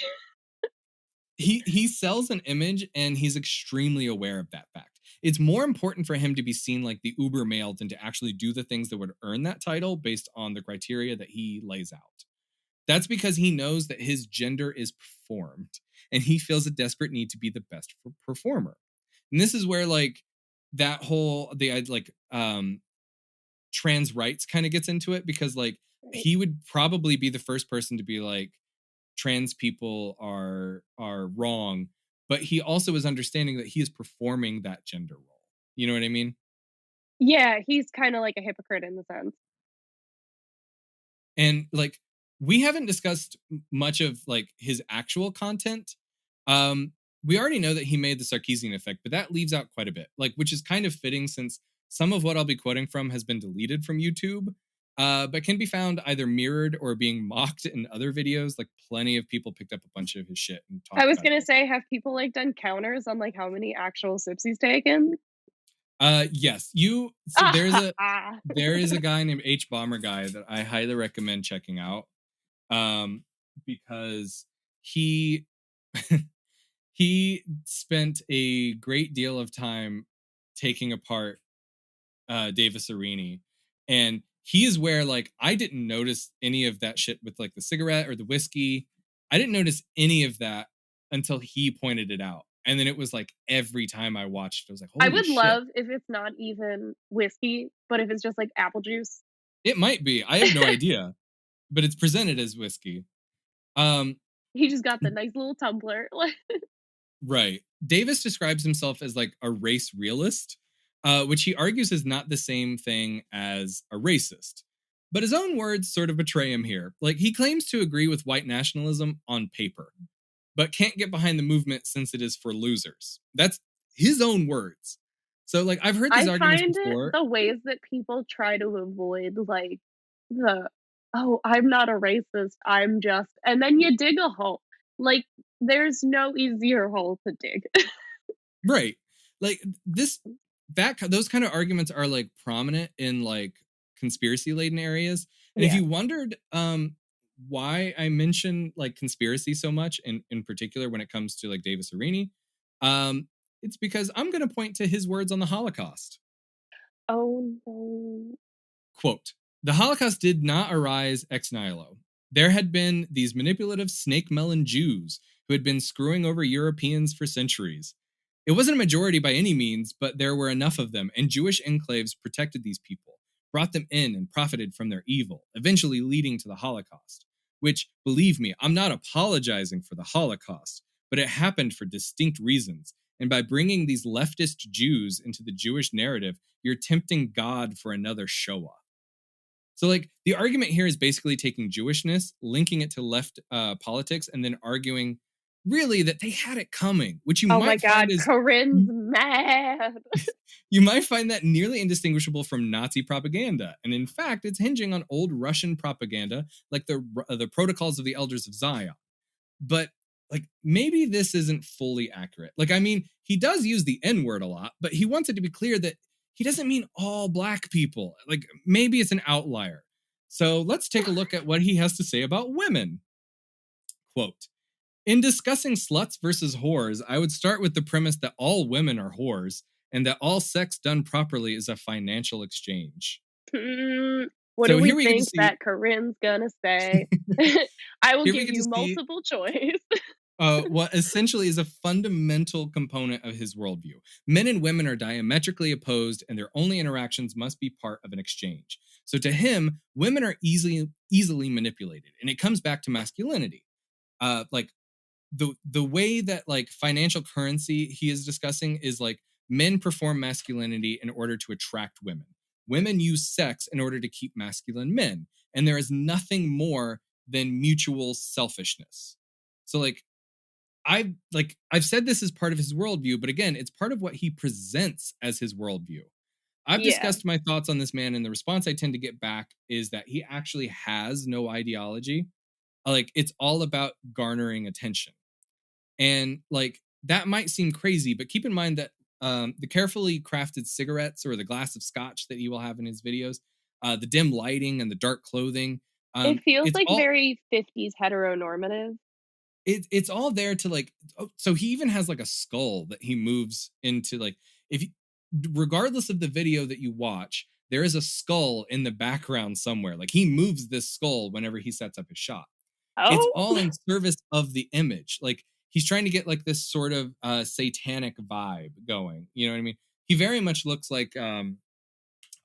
He sells an image and he's extremely aware of that fact. It's more important for him to be seen like the uber male than to actually do the things that would earn that title based on the criteria that he lays out. That's because he knows that his gender is performed and he feels a desperate need to be the best performer. And this is where like that whole the like trans rights kind of gets into it, because like right. he would probably be the first person to be like trans people are wrong, but he also is understanding that he is performing that gender role. You know what I mean? Yeah, he's kinda like a hypocrite in the sense. And like we haven't discussed much of like his actual content. Um we already know that he made the Sarkeesian effect, but that leaves out quite a bit. Like, which is kind of fitting since some of what I'll be quoting from has been deleted from YouTube. But can be found either mirrored or being mocked in other videos. Like plenty of people picked up a bunch of his shit and I talked was about it. gonna say, have people, like, done counters on, like, how many actual sips he's taken? Yes, you. So there is a guy named H Bomber Guy that I highly recommend checking out. Because he he spent a great deal of time taking apart Davis Arini, and he is where like I didn't notice any of that shit with like the cigarette or the whiskey. I didn't notice any of that until he pointed it out, and then it was like every time I watched, I was like, I "Holy would shit!" love if it's not even whiskey, but if it's just, like, apple juice. It might be. I have no idea, but it's presented as whiskey. Um, He just got the nice little tumbler, like Right. Davis describes himself as like a race realist, which he argues is not the same thing as a racist. But his own words sort of betray him here. Like, he claims to agree with white nationalism on paper, but can't get behind the movement since it is for losers. That's his own words. So, like, I've heard these I arguments find it before. the ways that people try to avoid, like, the, "Oh, I'm not a racist, I'm just," and then you dig a hole. Like, there's no easier hole to dig. Right. Like this that those kind of arguments are like prominent in like conspiracy laden areas. And if Yeah. you wondered why I mention like conspiracy so much in particular when it comes to like Davis Arini, it's because I'm going to point to his words on the Holocaust. Oh, no. Quote, the Holocaust did not arise ex nihilo. There had been these manipulative snake melon Jews who had been screwing over Europeans for centuries. It wasn't a majority by any means, but there were enough of them, and Jewish enclaves protected these people, brought them in, and profited from their evil, eventually leading to the Holocaust. Which, believe me, I'm not apologizing for the Holocaust, but it happened for distinct reasons. And by bringing these leftist Jews into the Jewish narrative, you're tempting God for another Shoah. So, like, the argument here is basically taking Jewishness, linking it to left politics, and then arguing really that they had it coming, which you Oh my might find god, is Corinne's mad. you might find that nearly indistinguishable from Nazi propaganda. And in fact, it's hinging on old Russian propaganda, like the Protocols of the Elders of Zion. But like maybe this isn't fully accurate. Like, I mean, he does use the N word a lot, but he wants it to be clear that he doesn't mean all black people. Like, maybe it's an outlier. So let's take a look at what he has to say about women. Quote, In discussing sluts versus whores, I would start with the premise that all women are whores and that all sex done properly is a financial exchange. What do So we here we get to think see that Corinne's gonna say? I will here we give get to you see multiple choice. what essentially is a fundamental component of his worldview. Men and women are diametrically opposed, and their only interactions must be part of an exchange. So to him, women are easily manipulated, and it comes back to masculinity. Like the way that like financial currency he is discussing is like men perform masculinity in order to attract women. Women use sex in order to keep masculine men, and there is nothing more than mutual selfishness. So I've said this is part of his worldview, but again, it's part of what he presents as his worldview. I've Yeah. discussed my thoughts on this man, and the response I tend to get back is that he actually has no ideology. Like it's all about garnering attention. And like that might seem crazy, but keep in mind that the carefully crafted cigarettes or the glass of scotch that he will have in his videos, the dim lighting and the dark clothing, It feels it's like all very 50s heteronormative. it's all there to like. Oh, so he even has like a skull that he moves into like if you, regardless of the video that you watch, there is a skull in the background somewhere. Like he moves this skull whenever he sets up his shot. It's Oh, all in service of the image. Like he's trying to get like this sort of satanic vibe going. You know what I mean? He very much looks like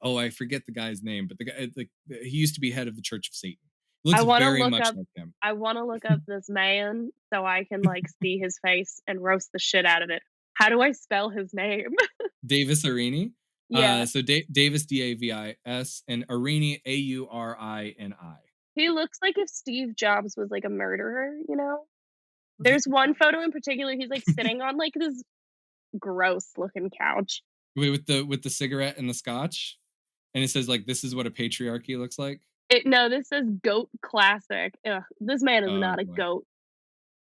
oh, I forget the guy's name, but the guy like he used to be head of the Church of Satan. He I looks wanna very look much up like him. I wanna look up this man so I can, like, see his face and roast the shit out of it. How do I spell his name? Davis Arini. Yeah. So Davis Davis and Arini Aurini. He looks like if Steve Jobs was, like, a murderer, you know? There's one photo in particular, he's, like, sitting on, like, this gross looking couch. Wait, with the cigarette and the scotch, and it says like this is what a patriarchy looks like. No, this says "Goat Classic." Ugh, this man is Oh not a boy, goat.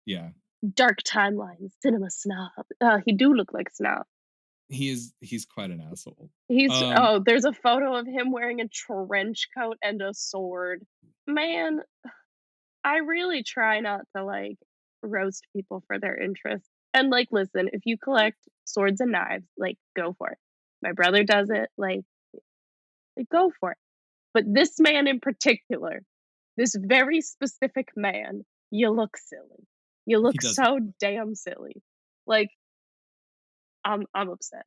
yeah. Dark timeline, cinema snob. He do look like a snob. He's quite an asshole. He's Um, oh, there's a photo of him wearing a trench coat and a sword. Man, I really try not to, like, roast people for their interests. And, like, listen, if you collect swords and knives, like, go for it. My brother does it, like, go for it. But this man in particular, this very specific man, you look silly. You he look does look so good. damn silly. Like, I'm upset.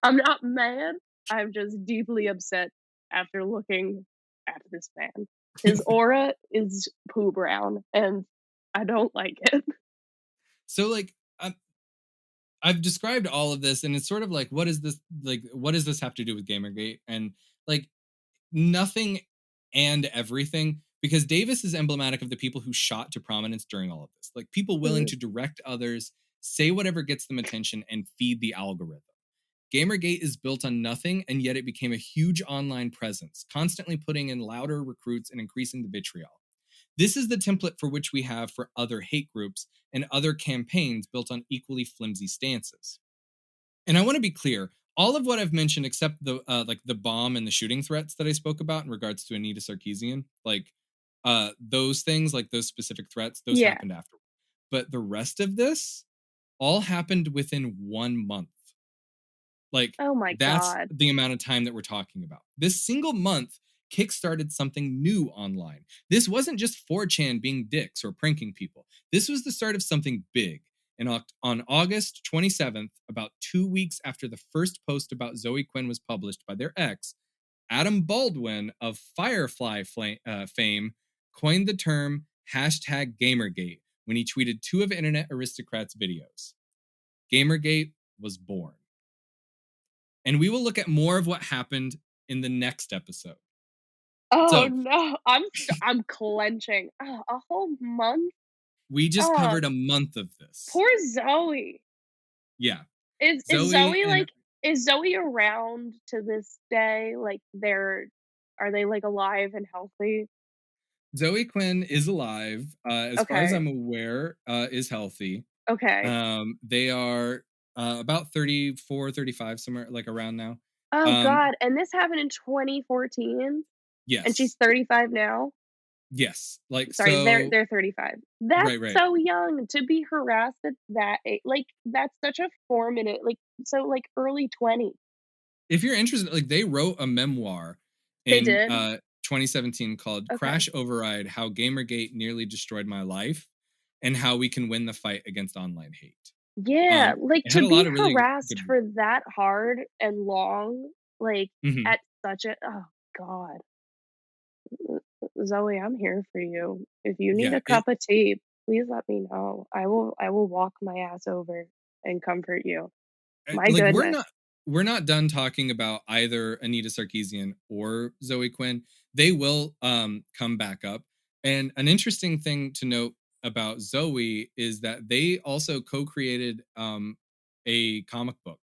I'm not mad. I'm just deeply upset after looking at this man. His aura is poo brown, and I don't like it. So like I've described all of this, and it's sort of like what is this like? What does this have to do with GamerGate? And like nothing and everything, because Davis is emblematic of the people who shot to prominence during all of this. Like people willing Mhm. to direct others, say whatever gets them attention, and feed the algorithm. Gamergate is built on nothing, and yet it became a huge online presence, constantly putting in louder recruits and increasing the vitriol. This is the template for which we have for other hate groups and other campaigns built on equally flimsy stances. And I want to be clear, all of what I've mentioned, except the like the bomb and the shooting threats that I spoke about in regards to Anita Sarkeesian, like those things, like those specific threats, those Yeah. happened after. But the rest of this all happened within 1 month. Like, Oh my that's god. the amount of time that we're talking about. This single month kickstarted something new online. This wasn't just 4chan being dicks or pranking people. This was the start of something big. And on August 27th, about 2 weeks after the first post about Zoe Quinn was published by their ex, Adam Baldwin of Firefly fame coined the term hashtag Gamergate when he tweeted two of Internet Aristocrat's videos. Gamergate was born. And we will look at more of what happened in the next episode. Oh So no, I'm clenching. Oh, a whole month? we just Oh, covered a month of this. poor Zoe. Yeah. Is Zoe Zoe, and like is Zoe around to this day? Like, are they, like, alive and healthy? Zoe Quinn is alive, as far as Okay, I'm aware, is healthy. okay. They are about 34, 35, somewhere like around now. Oh Um, god, and this happened in 2014, and she's yes. 35 now? Yes. Like, Sorry, so, they're 35. That's right, right. so young to be harassed at that like, that's such a formative like, so, like, early 20s. If you're interested, like, they wrote a memoir They in, did? 2017 called Okay. Crash Override: How Gamergate Nearly Destroyed My Life and How We Can Win the Fight Against Online Hate. Yeah, like, It had to a lot be of really harassed good. for that hard and long, like, Mhm. at such a oh god. Zoe, I'm here for you. If you need Yeah, a cup of tea, please let me know. I will walk my ass over and comfort you. My like, goodness. we're not done talking about either Anita Sarkeesian or Zoe Quinn. They will come back up. And an interesting thing to note about Zoe is that they also co-created a comic book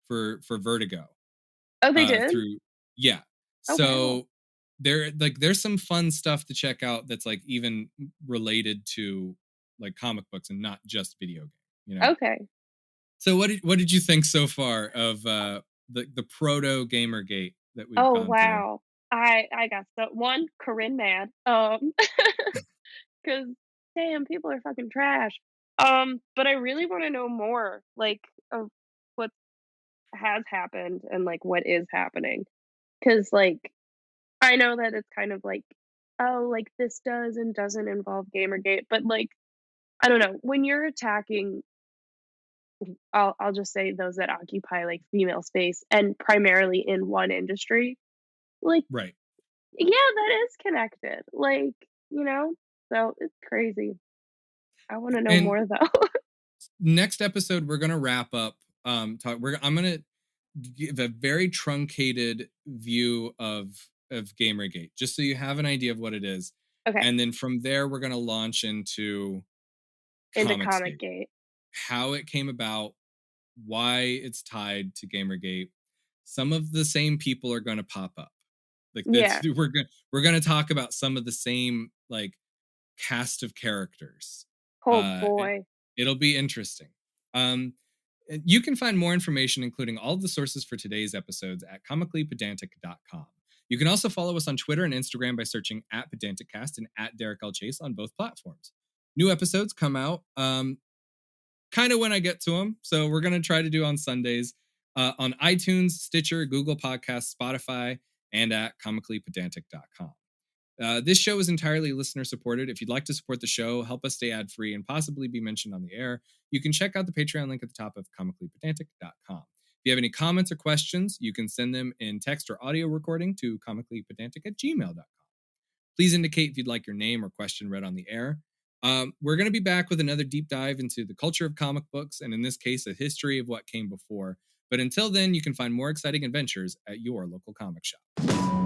for Vertigo Oh, they did? through, yeah. Oh, wow. So there's some fun stuff to check out that's like even related to like comic books and not just video game, you know. Okay. So what did you think so far of the proto Gamergate that we've Oh, gone through? wow. I got so 1, Corinne mad, 'cause damn, people are fucking trash. But I really wanna know more, like, of what has happened and, like, what is happening. 'Cause, like, I know that it's kind of like, oh, like, this does and doesn't involve Gamergate, but, like, I don't know, when you're attacking I'll just say those that occupy, like, female space and primarily in one industry, like, Right. yeah, that is connected, like, you know? So, it's crazy. I wanna know And more, though. next episode we're gonna wrap up. I'm gonna give a very truncated view of Gamergate, just so you have an idea of what it is, Okay, and then from there we're gonna launch into into ComicsGate, ComicGate. how it came about, why it's tied to Gamergate. Some of the same people are going to pop up. Like that's Yeah. we're going to talk about some of the same like cast of characters. Oh, And boy. it'll be interesting. Um and you can find more information, including all of the sources for today's episodes, at comicallypedantic.com. You can also follow us on Twitter and Instagram by searching at PedanticCast and at Derek L. Chase on both platforms. New episodes come out kind of when I get to them. So we're going to try to do on Sundays on iTunes, Stitcher, Google Podcasts, Spotify, and at comicallypedantic.com. This show is entirely listener supported. If you'd like to support the show, help us stay ad free, and possibly be mentioned on the air, you can check out the Patreon link at the top of comicallypedantic.com. If you have any comments or questions, you can send them in text or audio recording to comicallypedantic@gmail.com. Please indicate if you'd like your name or question read on the air. We're going to be back with another deep dive into the culture of comic books, and in this case, a history of what came before. But until then, you can find more exciting adventures at your local comic shop.